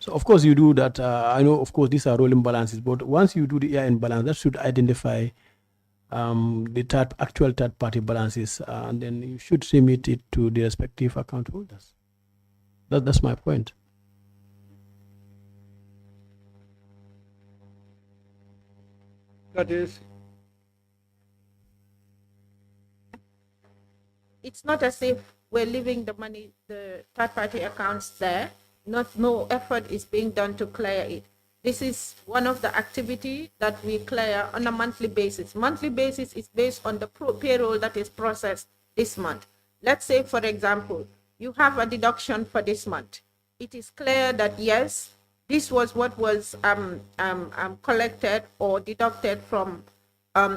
So of course you do that. I know, of course, these are rolling balances, but once you do the year-end balance, that should identify the actual third-party balances, and then you should remit it to the respective account holders. That's my point. That is, It's not as if we're leaving the money, the third-party accounts there. No effort is being done to clear it. This is one of the activity that we clear on a monthly basis. Monthly basis is based on the payroll that is processed this month. Let's say, for example, you have a deduction for this month. It is clear that yes, this was what was collected or deducted from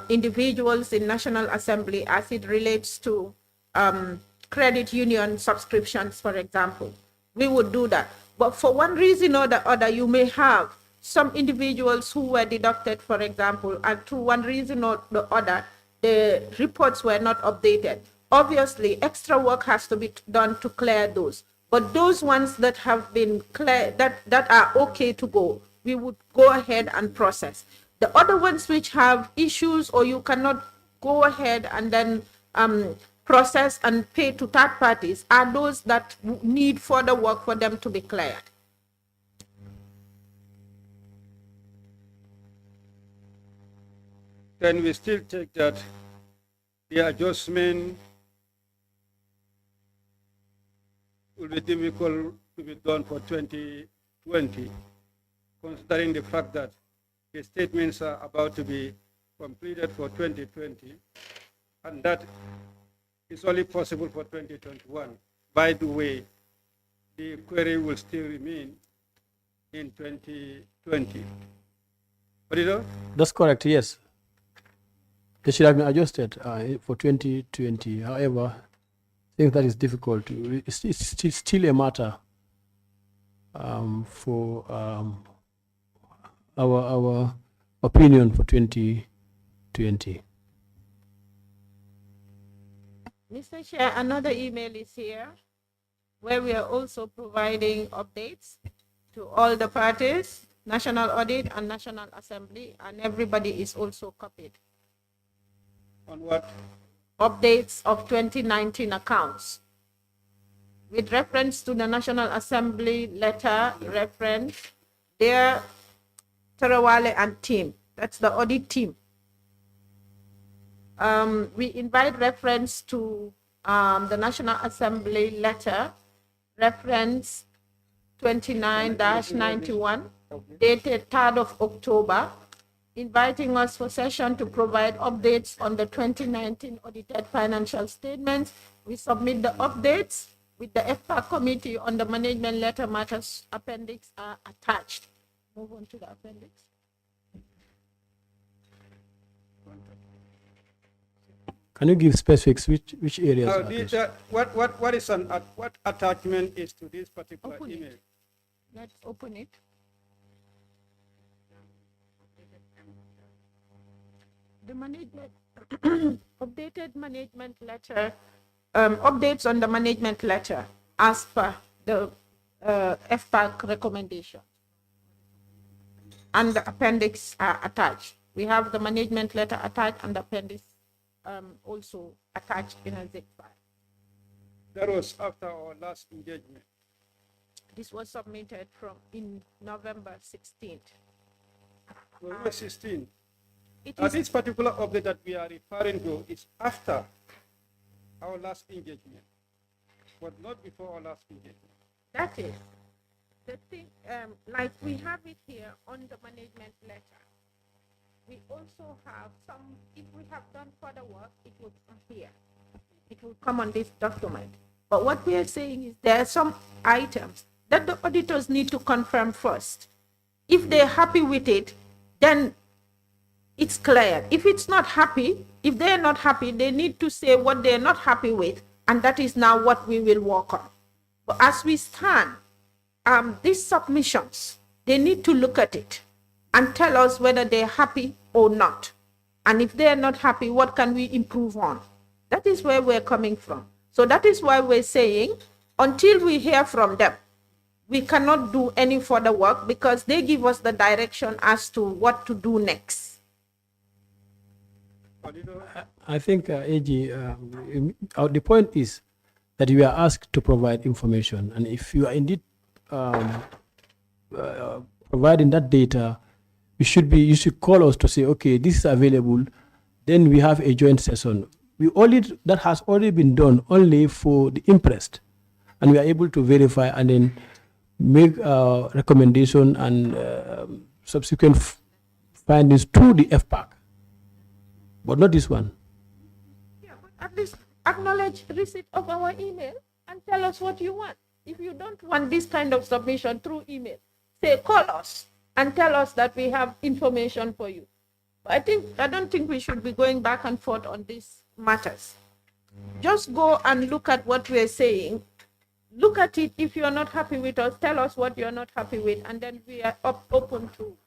individuals in National Assembly as it relates to credit union subscriptions, for example. We would do that. But for one reason or the other, you may have some individuals who were deducted, for example, and through one reason or the other, the reports were not updated. Obviously, extra work has to be done to clear those. But those ones that have been cleared, that are okay to go, we would go ahead and process. The other ones which have issues or you cannot go ahead and then process and pay to third parties are those that need further work for them to be cleared. then we still take that the adjustment will be difficult to be done for 2020, considering the fact that the statements are about to be completed for 2020, and that is only possible for 2021. By the way, the query will still remain in 2020. Auditor? That's correct, yes. They should have been adjusted for 2020. However, I think that is difficult. It's still a matter for our opinion for 2020. Mr. Chair, another email is here where we are also providing updates to all the parties, National Audit and National Assembly, and everybody is also copied. On what? Updates of 2019 accounts. With reference to the National Assembly letter reference, dear Tarawale and team, that's the audit team. We invite reference to the National Assembly letter, reference 29-91, dated 3rd of October, inviting us for session to provide updates on the 2019 audited financial statements. We submit the updates with the FPAC committee on the management letter matters. Appendix are attached. Move on to the appendix. Can you give specifics which areas? are those? What attachment is to this particular Open it. email? Let's open it. The management updated management letter, updates on the management letter as per the FPAC recommendation. And the appendix are attached. We have the management letter attached and the appendix also attached in a zip file. That was after our last engagement. This was submitted in November 16th. November 16. It is This particular update that we are referring to is after our last engagement, but not before our last engagement. That is the thing, like we have it here on the management letter. We also have some, if we have done further work, it would come here. It will come on this document. But what we are saying is there are some items that the auditors need to confirm first. If they're happy with it, then it's clear. If it's not happy, if they're not happy, they need to say what they're not happy with, and that is now what we will work on. But as we stand, these submissions, they need to look at it and tell us whether they're happy or not. And if they're not happy, what can we improve on? That is where we're coming from. So that is why we're saying, until we hear from them, we cannot do any further work, because they give us the direction as to what to do next. I think, AG, the point is that you are asked to provide information, and if you are indeed providing that data, you should call us to say, okay, this is available. Then we have a joint session. That has already been done only for the impressed, and we are able to verify and then make a recommendation and subsequent findings to the FPAC, but not this one. Yeah, but at least acknowledge receipt of our email and tell us what you want. If you don't want this kind of submission through email, say call us and tell us that we have information for you. But I don't think we should be going back and forth on these matters. Just go and look at what we're saying. Look at it. If you're not happy with us, tell us what you're not happy with, and then we are open to.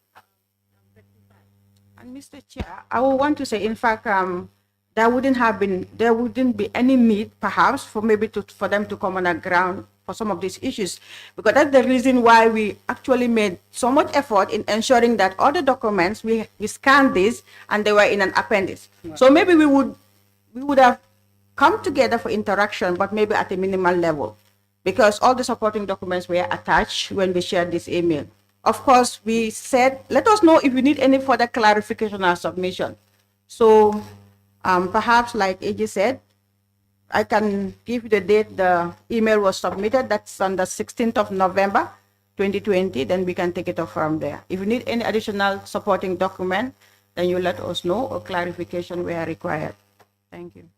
And Mr. Chair, I would want to say, in fact, there wouldn't be any need, perhaps, for them to come on the ground for some of these issues, because that's the reason why we actually made so much effort in ensuring that all the documents we scanned this and they were in an appendix. Right. So maybe we would have come together for interaction, but maybe at a minimal level, because all the supporting documents were attached when we shared this email. Of course, we said, let us know if you need any further clarification or submission. So perhaps, like AJ said, I can give you the date the email was submitted. That's on the 16th of November, 2020. Then we can take it off from there. If you need any additional supporting document, then you let us know, or clarification where required. Thank you.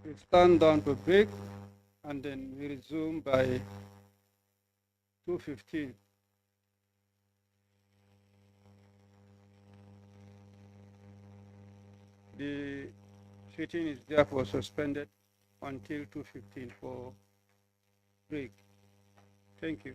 We stand down for break, and then we resume by 2:15. The sitting is therefore suspended until 2:15 for break. Thank you.